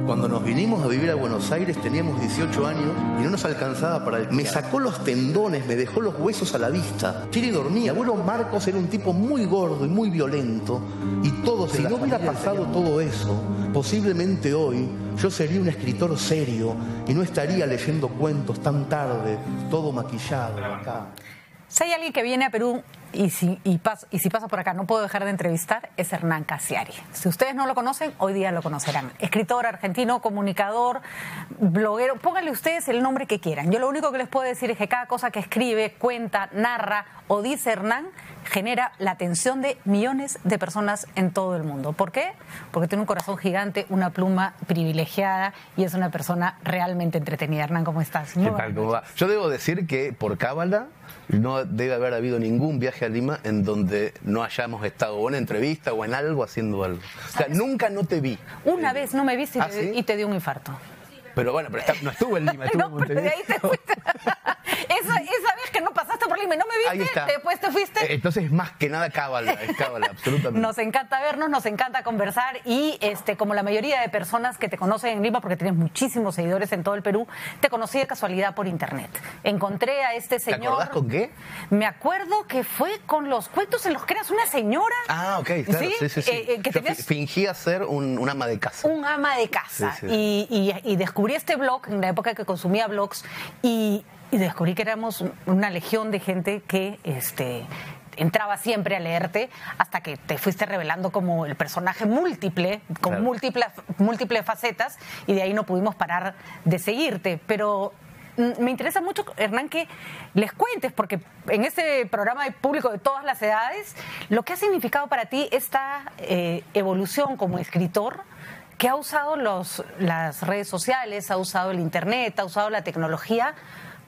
Cuando nos vinimos a vivir a Buenos Aires teníamos 18 años y no nos alcanzaba para el... Me sacó los tendones, me dejó los huesos a la vista. Chile dormía. Abuelo Marcos era un tipo muy gordo y muy violento. Y todos, si no hubiera pasado todo eso, posiblemente hoy yo sería un escritor serio y no estaría leyendo cuentos tan tarde, todo maquillado acá. Si hay alguien que viene a Perú y si pasa por acá, no puedo dejar de entrevistar, es Hernán Cassiari. Si ustedes no lo conocen, hoy día lo conocerán. Escritor argentino, comunicador, bloguero, pónganle ustedes el nombre que quieran. Yo lo único que les puedo decir es que cada cosa que escribe, cuenta, narra o dice Hernán genera la atención de millones de personas en todo el mundo. ¿Por qué? Porque tiene un corazón gigante, una pluma privilegiada y es una persona realmente entretenida. Hernán, ¿cómo estás? ¿Qué tal? ¿Cómo va? Yo debo decir que por cábala no debe haber habido ningún viaje a Lima en donde no hayamos estado o en entrevista o en algo haciendo algo. O sea, nunca no te vi. Una vez no me viste y te dio un infarto. Pero bueno, no estuve en Lima, estuve en Montevideo. Pero de ahí te fuiste. esa vez que no pasaste por Lima y no me viste, ahí está. Después te fuiste. Entonces, más que nada cábala, es cábala, absolutamente. Nos encanta vernos, nos encanta conversar y como la mayoría de personas que te conocen en Lima, porque tienes muchísimos seguidores en todo el Perú, te conocí de casualidad por internet. Encontré a este señor. ¿Te acordás con qué? Me acuerdo que fue con los cuentos en los que eras una señora. Ah, ok, claro. Sí. Que yo fingía ser un ama de casa. Un ama de casa. Sí. Y descubrí este blog en la época que consumía blogs y descubrí que éramos una legión de gente que entraba siempre a leerte hasta que te fuiste revelando como el personaje múltiple, con claro, múltiples facetas, y de ahí no pudimos parar de seguirte. Pero me interesa mucho, Hernán, que les cuentes, porque en este programa hay público de todas las edades, lo que ha significado para ti esta evolución como escritor, que ha usado las redes sociales, ha usado el internet, ha usado la tecnología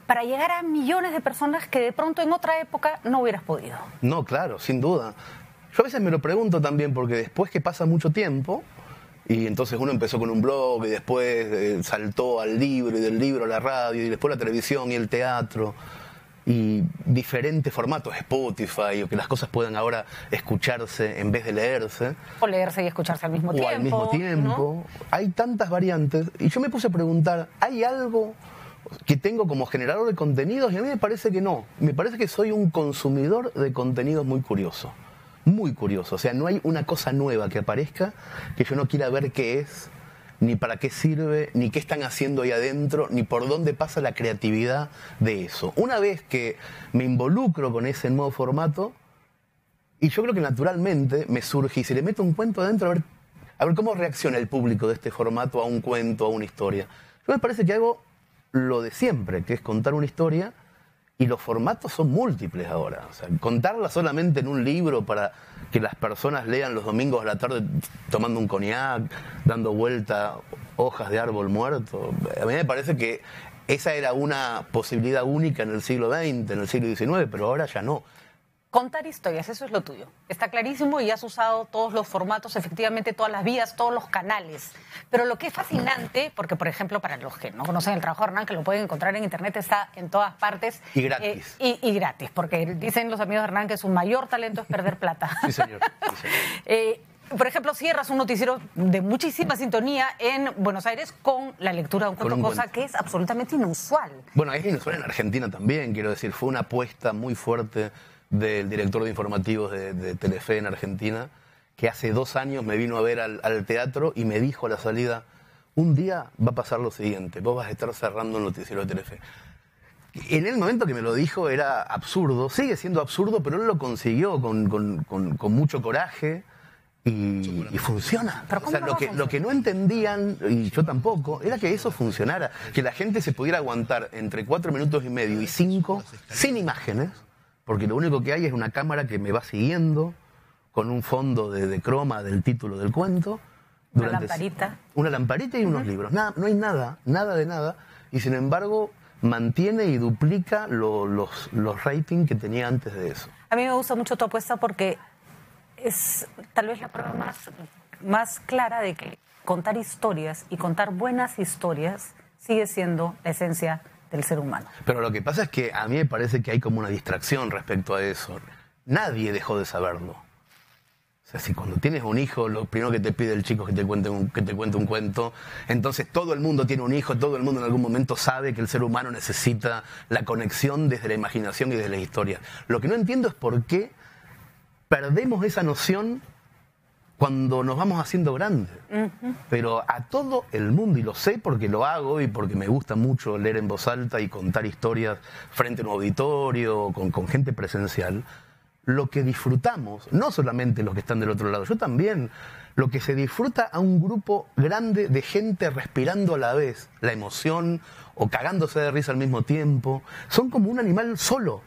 para llegar a millones de personas que de pronto en otra época no hubieras podido. No, claro, sin duda. Yo a veces me lo pregunto también, porque después que pasa mucho tiempo, y entonces uno empezó con un blog y después saltó al libro, y del libro a la radio, y después la televisión y el teatro, y diferentes formatos, Spotify, o que las cosas puedan ahora escucharse en vez de leerse. O leerse y escucharse al mismo tiempo. O al mismo tiempo. ¿No? Hay tantas variantes. Y yo me puse a preguntar, ¿hay algo que tengo como generador de contenidos? Y a mí me parece que no. Me parece que soy un consumidor de contenidos muy curioso. Muy curioso. O sea, no hay una cosa nueva que aparezca que yo no quiera ver qué es, ni para qué sirve, ni qué están haciendo ahí adentro, ni por dónde pasa la creatividad de eso. Una vez que me involucro con ese nuevo formato, y yo creo que naturalmente me surge, y si le meto un cuento adentro, a ver cómo reacciona el público de este formato a un cuento, a una historia. Yo me parece que hago lo de siempre, que es contar una historia, y los formatos son múltiples ahora. O sea, contarla solamente en un libro para que las personas lean los domingos a la tarde tomando un cognac, dando vuelta hojas de árbol muerto. A mí me parece que esa era una posibilidad única en el siglo XX, en el siglo XIX, pero ahora ya no. Contar historias, eso es lo tuyo. Está clarísimo y has usado todos los formatos, efectivamente todas las vías, todos los canales. Pero lo que es fascinante, porque por ejemplo para los que no conocen el trabajo de Hernán, que lo pueden encontrar en internet, está en todas partes. Y gratis. Y gratis, porque dicen los amigos de Hernán que su mayor talento es perder plata. Sí, señor. Sí, señor. Por ejemplo, cierras un noticiero de muchísima sintonía en Buenos Aires con la lectura de un cuento, cosa que es absolutamente inusual. Bueno, es inusual en Argentina también, quiero decir, fue una apuesta muy fuerte del director de informativos de Telefe en Argentina, que hace 2 años me vino a ver al teatro y me dijo a la salida, un día va a pasar lo siguiente, vos vas a estar cerrando el noticiero de Telefe. En el momento que me lo dijo era absurdo, sigue siendo absurdo, pero él lo consiguió con mucho coraje y funciona. ¿Pero cómo o sea, lo que no entendían, y yo tampoco, era que eso funcionara, que la gente se pudiera aguantar entre 4 minutos y medio y 5 sin imágenes, porque lo único que hay es una cámara que me va siguiendo con un fondo de croma del título del cuento. Una lamparita. Una lamparita y unos libros. Nada, no hay nada de nada. Y sin embargo, mantiene y duplica los ratings que tenía antes de eso. A mí me gusta mucho tu apuesta porque es tal vez la prueba más clara de que contar historias y contar buenas historias sigue siendo la esencia del ser humano. Pero lo que pasa es que a mí me parece que hay como una distracción respecto a eso. Nadie dejó de saberlo. O sea, si cuando tienes un hijo, lo primero que te pide el chico es que te cuente un cuento, entonces todo el mundo tiene un hijo, todo el mundo en algún momento sabe que el ser humano necesita la conexión desde la imaginación y desde la historia. Lo que no entiendo es por qué perdemos esa noción cuando nos vamos haciendo grandes. Uh-huh. Pero a todo el mundo, y lo sé porque lo hago y porque me gusta mucho leer en voz alta y contar historias frente a un auditorio, con gente presencial, lo que disfrutamos, no solamente los que están del otro lado, yo también, lo que se disfruta a un grupo grande de gente respirando a la vez, la emoción o cagándose de risa al mismo tiempo, son como un animal solo.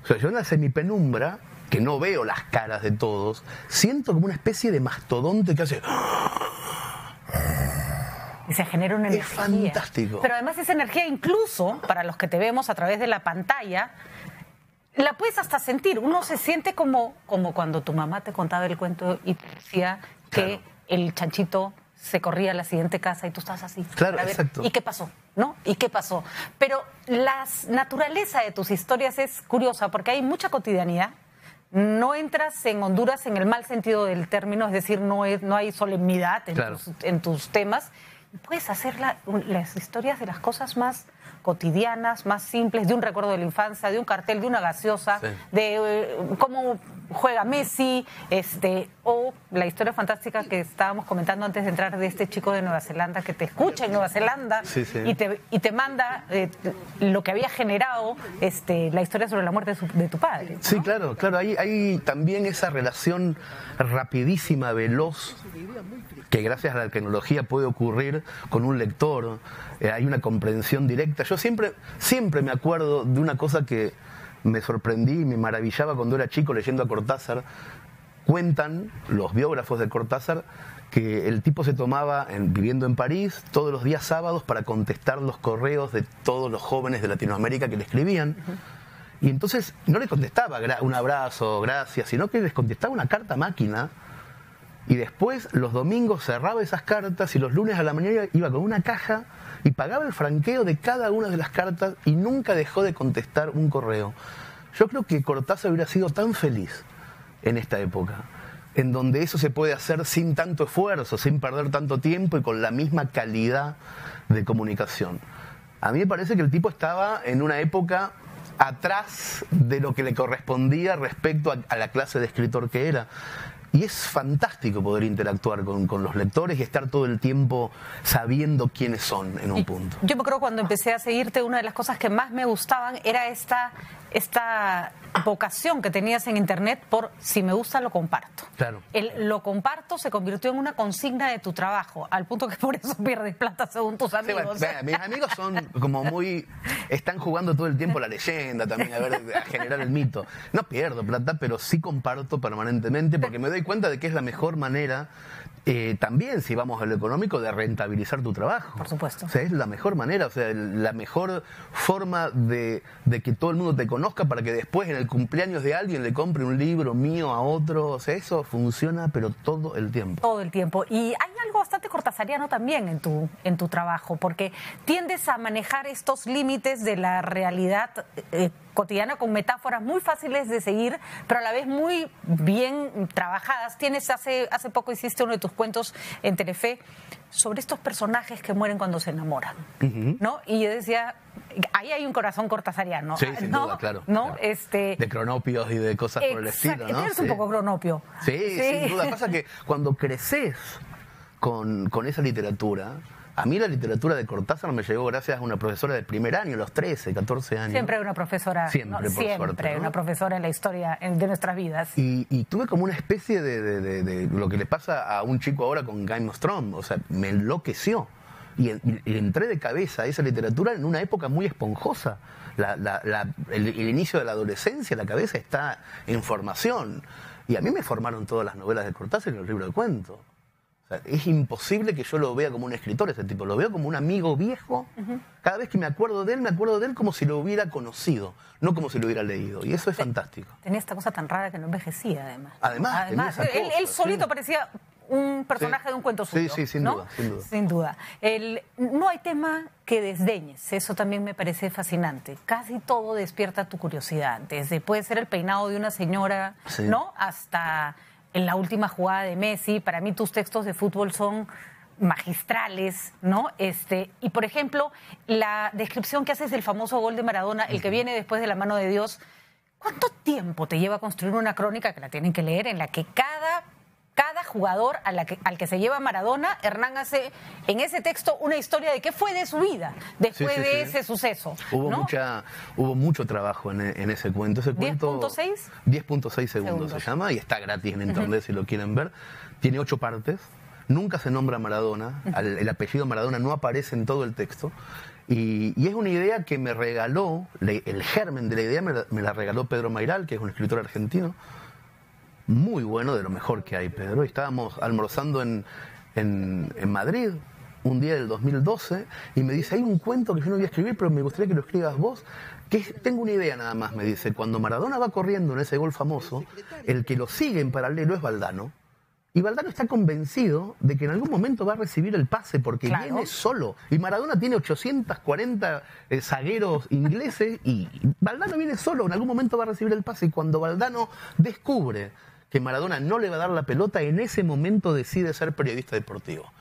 O sea, yo en la semipenumbra, que no veo las caras de todos, siento como una especie de mastodonte que hace... Y se genera una energía. Es fantástico. Pero además esa energía, incluso para los que te vemos a través de la pantalla, la puedes hasta sentir. Uno se siente como cuando tu mamá te contaba el cuento y te decía que el chanchito se corría a la siguiente casa y tú estás así. Claro, a ver, exacto. ¿y qué pasó? ¿No? ¿Y qué pasó? Pero la naturaleza de tus historias es curiosa porque hay mucha cotidianidad. No entras en Honduras en el mal sentido del término, es decir, no hay solemnidad en tus temas. Puedes hacer las historias de las cosas más cotidianas, más simples, de un recuerdo de la infancia, de un cartel, de una gaseosa, de cómo juega Messi, o la historia fantástica que estábamos comentando antes de entrar de este chico de Nueva Zelanda que te escucha en Nueva Zelanda y te manda lo que había generado la historia sobre la muerte de tu padre, ¿no? Sí, claro, hay también esa relación rapidísima, veloz, que gracias a la tecnología puede ocurrir con un lector. Hay una comprensión directa. Yo siempre me acuerdo de una cosa que me sorprendí y me maravillaba cuando era chico leyendo a Cortázar. Cuentan los biógrafos de Cortázar que el tipo se tomaba, viviendo en París, todos los días sábados para contestar los correos de todos los jóvenes de Latinoamérica que le escribían. Y entonces no le contestaba un abrazo, gracias, sino que les contestaba una carta máquina. Y después los domingos cerraba esas cartas y los lunes a la mañana iba con una caja y pagaba el franqueo de cada una de las cartas y nunca dejó de contestar un correo. Yo creo que Cortázar hubiera sido tan feliz en esta época, en donde eso se puede hacer sin tanto esfuerzo, sin perder tanto tiempo y con la misma calidad de comunicación. A mí me parece que el tipo estaba en una época atrás de lo que le correspondía respecto a la clase de escritor que era. Y es fantástico poder interactuar con los lectores y estar todo el tiempo sabiendo quiénes son en un punto. Yo me acuerdo cuando empecé a seguirte, una de las cosas que más me gustaban era esta vocación que tenías en Internet por si me gusta lo comparto. Claro. El lo comparto se convirtió en una consigna de tu trabajo, al punto que por eso pierdes plata según tus amigos. Sí, bueno, mis amigos son como están jugando todo el tiempo la leyenda también, a generar el mito. No pierdo plata, pero sí comparto permanentemente porque me doy cuenta de que es la mejor manera, también si vamos a lo económico, de rentabilizar tu trabajo. Por supuesto. O sea, es la mejor manera, o sea, la mejor forma de que todo el mundo te conozca para que después en el cumpleaños de alguien le compre un libro mío a otro. O sea, eso funciona pero todo el tiempo. Todo el tiempo. Y hay algo bastante cortasariano también en tu trabajo, porque tiendes a manejar estos límites de la realidad cotidiana con metáforas muy fáciles de seguir, pero a la vez muy bien trabajadas. Hace poco hiciste uno de tus cuentos en Telefe sobre estos personajes que mueren cuando se enamoran, ¿no? Y yo decía, ahí hay un corazón cortasariano. Sí, sin duda, claro. ¿No? Claro. De cronopios y de cosas por el estilo, ¿no? Eres un poco cronopio. Sí, sin duda. Pasa que cuando creces con esa literatura... A mí la literatura de Cortázar me llegó gracias a una profesora de primer año, los 13, 14 años. Siempre hay una profesora. Siempre, por suerte, ¿no? Una profesora en la historia de nuestras vidas. Y tuve como una especie de lo que le pasa a un chico ahora con Game of Thrones. O sea, me enloqueció. Y entré de cabeza a esa literatura en una época muy esponjosa. El inicio de la adolescencia, la cabeza está en formación. Y a mí me formaron todas las novelas de Cortázar y los libros de cuentos. O sea, es imposible que yo lo vea como un escritor, ese tipo. Lo veo como un amigo viejo. Cada vez que me acuerdo de él como si lo hubiera conocido, no como si lo hubiera leído. Y eso es fantástico. Tenía esta cosa tan rara que no envejecía, además. Además él solito parecía un personaje de un cuento suyo. Sí, sin duda. Sin duda. No hay tema que desdeñes. Eso también me parece fascinante. Casi todo despierta tu curiosidad. Desde puede ser el peinado de una señora, ¿no? Hasta... En la última jugada de Messi, para mí tus textos de fútbol son magistrales, ¿no? Y por ejemplo, la descripción que haces del famoso gol de Maradona, el que viene después de la mano de Dios, ¿cuánto tiempo te lleva a construir una crónica que la tienen que leer en la que cada jugador al que se lleva Maradona, Hernán hace en ese texto una historia de qué fue de su vida después de ese suceso. Hubo mucho trabajo en ese cuento. Ese cuento 10.6 10.6 segundos se llama y está gratis en internet si lo quieren ver. Tiene 8 partes. Nunca se nombra Maradona. El apellido Maradona no aparece en todo el texto. Y es una idea que me regaló, el germen de la idea me la regaló Pedro Mairal, que es un escritor argentino. Muy bueno, de lo mejor que hay, Pedro. Y estábamos almorzando en Madrid un día del 2012 y me dice, hay un cuento que yo no voy a escribir, pero me gustaría que lo escribas vos. Tengo una idea nada más, me dice. Cuando Maradona va corriendo en ese gol famoso, el que lo sigue en paralelo es Valdano. Y Valdano está convencido de que en algún momento va a recibir el pase porque viene solo. Y Maradona tiene 840 zagueros ingleses y Valdano viene solo. En algún momento va a recibir el pase. Y cuando Valdano descubre que Maradona no le va a dar la pelota, en ese momento decide ser periodista deportivo.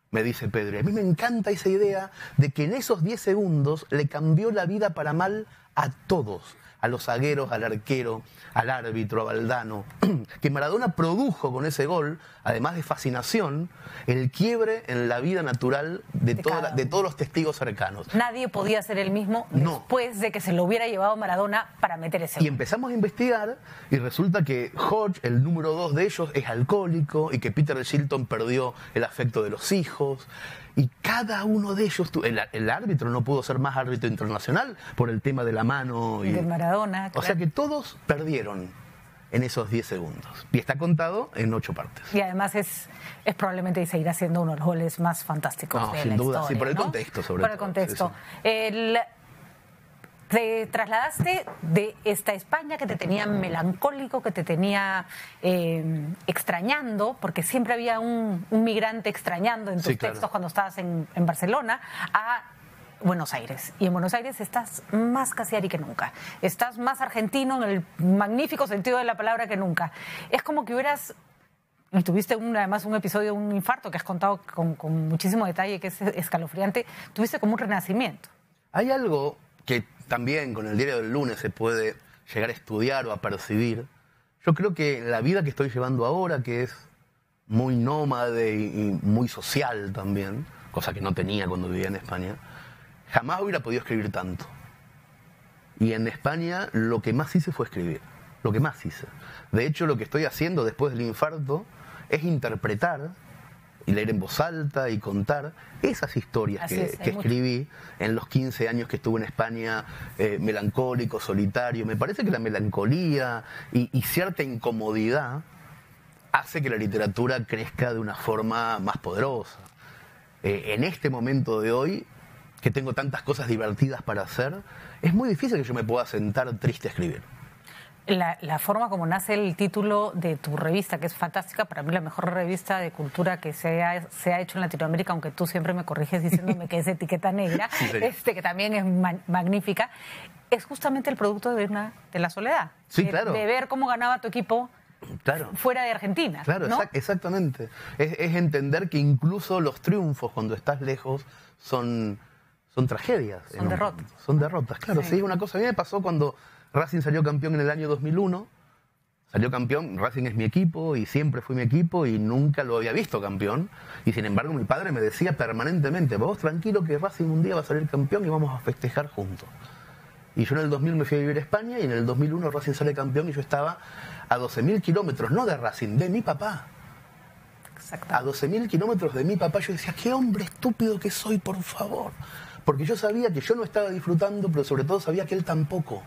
Me dice Pedro. Y a mí me encanta esa idea de que en esos 10 segundos le cambió la vida para mal a todos. A los zagueros, al arquero, al árbitro, a Valdano, que Maradona produjo con ese gol, además de fascinación, el quiebre en la vida natural de todos los testigos cercanos. Nadie podía ser el mismo después de que se lo hubiera llevado Maradona para meter ese gol. Y empezamos a investigar y resulta que Hodge, el número 2 de ellos, es alcohólico y que Peter Shilton perdió el afecto de los hijos. Y cada uno de ellos, el árbitro no pudo ser más árbitro internacional por el tema de la mano. Y de Maradona. O sea que todos perdieron en esos 10 segundos. Y está contado en 8 partes. Y además es probablemente y seguirá siendo uno de los goles más fantásticos de sin la duda, historia, sí, por el ¿no? contexto sobre todo. Por el contexto. Sí. Te trasladaste de esta España que te tenía melancólico, que te tenía extrañando, porque siempre había un migrante extrañando en tus textos cuando estabas en Barcelona, a Buenos Aires. Y en Buenos Aires estás más casiari que nunca. Estás más argentino en el magnífico sentido de la palabra que nunca. Es como que hubieras... Y tuviste además un episodio, un infarto que has contado con muchísimo detalle, que es escalofriante. Tuviste como un renacimiento. Hay algo que también con el diario del lunes se puede llegar a estudiar o a percibir. Yo creo que la vida que estoy llevando ahora, que es muy nómade y muy social también, cosa que no tenía cuando vivía en España, jamás hubiera podido escribir tanto. Y en España lo que más hice fue escribir, lo que más hice. De hecho, lo que estoy haciendo después del infarto es interpretar y leer en voz alta y contar esas historias que escribí en los 15 años que estuve en España, melancólico, solitario. Me parece que la melancolía y cierta incomodidad hace que la literatura crezca de una forma más poderosa. En este momento de hoy, que tengo tantas cosas divertidas para hacer, es muy difícil que yo me pueda sentar triste a escribir. La forma como nace el título de tu revista, que es fantástica, para mí la mejor revista de cultura que se ha hecho en Latinoamérica, aunque tú siempre me corriges diciéndome que es etiqueta negra, que también es magnífica, es justamente el producto de la soledad. Sí, claro. De ver cómo ganaba tu equipo fuera de Argentina. Claro, ¿no? Exactamente. Es entender que incluso los triunfos cuando estás lejos son tragedias. Son derrotas. Son derrotas, claro. Sí, una cosa. A mí me pasó cuando Racing salió campeón en el año 2001. Salió campeón, Racing es mi equipo y siempre fue mi equipo y nunca lo había visto campeón. Y sin embargo mi padre me decía permanentemente, vos tranquilo que Racing un día va a salir campeón y vamos a festejar juntos. Y yo en el 2000 me fui a vivir a España y en el 2001 Racing sale campeón y yo estaba a 12.000 kilómetros, no de Racing, de mi papá. A 12.000 kilómetros de mi papá. Yo decía, qué hombre estúpido que soy, por favor. Porque yo sabía que yo no estaba disfrutando, pero sobre todo sabía que él tampoco.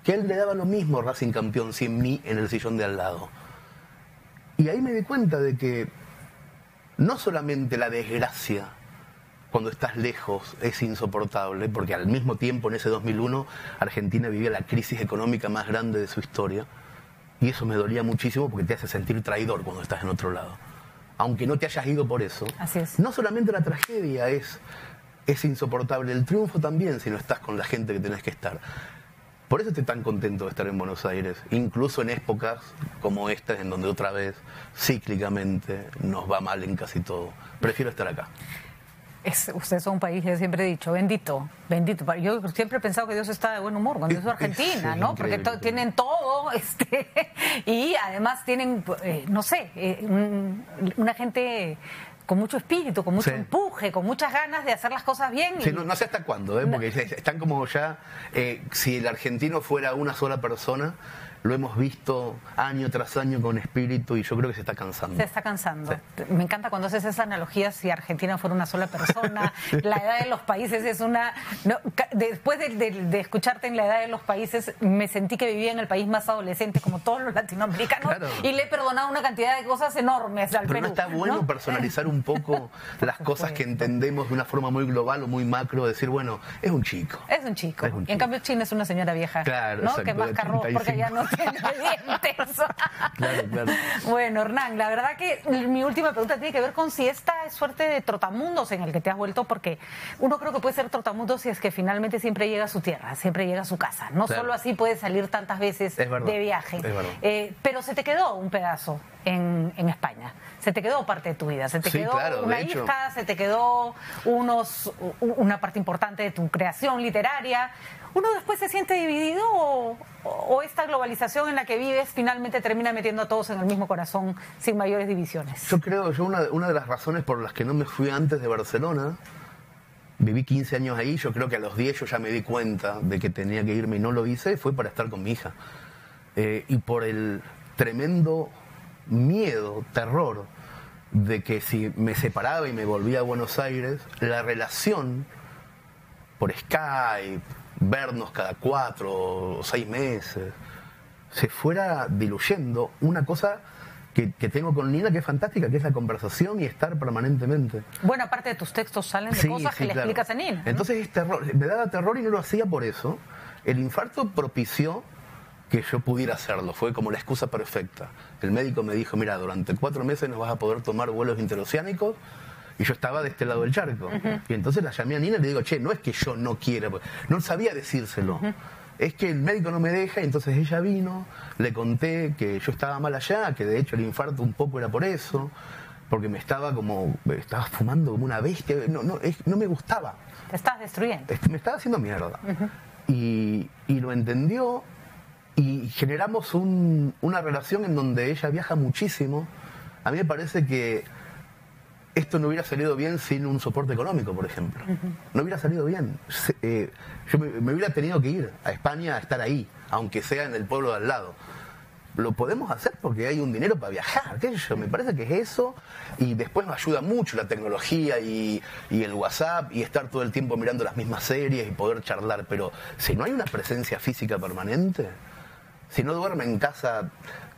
Que a él le daba lo mismo Racing campeón sin mí en el sillón de al lado. Y ahí me di cuenta de que no solamente la desgracia cuando estás lejos es insoportable, porque al mismo tiempo en ese 2001 Argentina vivía la crisis económica más grande de su historia, y eso me dolía muchísimo porque te hace sentir traidor cuando estás en otro lado. Aunque no te hayas ido por eso. Así es. No solamente la tragedia es insoportable, el triunfo también si no estás con la gente que tenés que estar. Por eso estoy tan contento de estar en Buenos Aires, incluso en épocas como esta, en donde otra vez, cíclicamente, nos va mal en casi todo. Prefiero estar acá. Ustedes son un país, yo siempre he dicho, bendito, bendito. Yo siempre he pensado que Dios está de buen humor cuando es Argentina, ¿no? Porque tienen todo, y además tienen, no sé, una gente con mucho espíritu, con mucho empuje, con muchas ganas de hacer las cosas bien. Sí, no sé hasta cuándo, porque están como ya, si el argentino fuera una sola persona, lo hemos visto año tras año con espíritu y yo creo que se está cansando. Se está cansando. Sí. Me encanta cuando haces esa analogía, si Argentina fuera una sola persona, la edad de los países es una... No, después de escucharte en la edad de los países, me sentí que vivía en el país más adolescente, como todos los latinoamericanos, claro. Y le he perdonado una cantidad de cosas enormes al Perú. Pero no está bueno personalizar un poco las cosas que entendemos de una forma muy global o muy macro, decir, bueno, es un chico. Es un chico. Y en cambio China es una señora vieja, claro, ¿no? Que más carros porque ya no tiene dientes. Claro. Bueno, Hernán, la verdad que mi última pregunta tiene que ver con si esta es suerte de trotamundos en el que te has vuelto, porque uno creo que puede ser trotamundo si es que finalmente siempre llega a su tierra, siempre llega a su casa. No solo así puede salir tantas veces de viaje. Pero se te quedó un pedazo en España. Se te quedó parte de tu vida. Se te quedó una hija, se te quedó una parte importante de tu creación literaria. ¿Uno después se siente dividido o esta globalización en la que vives finalmente termina metiendo a todos en el mismo corazón sin mayores divisiones? Yo creo, una de las razones por las que no me fui antes de Barcelona, viví 15 años ahí, yo creo que a los 10 yo ya me di cuenta de que tenía que irme y no lo hice, fue para estar con mi hija. Y por el tremendo miedo, terror, de que si me separaba y me volvía a Buenos Aires, la relación por Skype, vernos cada 4 o 6 meses, se fuera diluyendo. Una cosa que tengo con Nina que es fantástica, que es la conversación y estar permanentemente. Buena parte de tus textos salen de cosas que le explicas a Nina, ¿no? Entonces es terror, me daba terror y no lo hacía por eso. El infarto propició que yo pudiera hacerlo, fue como la excusa perfecta. El médico me dijo, mira, durante 4 meses no vas a poder tomar vuelos interoceánicos. Y yo estaba de este lado del charco. Y entonces la llamé a Nina y le digo, che, no es que yo no quiera, no sabía decírselo. Es que el médico no me deja, y entonces ella vino, le conté que yo estaba mal allá, que de hecho el infarto un poco era por eso, porque estaba fumando como una bestia, no me gustaba. Te estabas destruyendo. Me estaba haciendo mierda. Y lo entendió, y generamos una relación en donde ella viaja muchísimo. A mí me parece que esto no hubiera salido bien sin un soporte económico, por ejemplo. No hubiera salido bien. Yo me hubiera tenido que ir a España a estar ahí, aunque sea en el pueblo de al lado. Lo podemos hacer porque hay un dinero para viajar, qué sé yo, me parece que es eso. Y después me ayuda mucho la tecnología y el WhatsApp y estar todo el tiempo mirando las mismas series y poder charlar. Pero si no hay una presencia física permanente, si no duerme en casa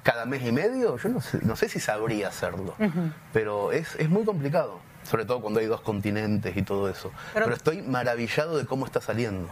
cada mes y medio, yo no sé si sabría hacerlo. Pero es muy complicado, sobre todo cuando hay 2 continentes y todo eso. Pero estoy maravillado de cómo está saliendo.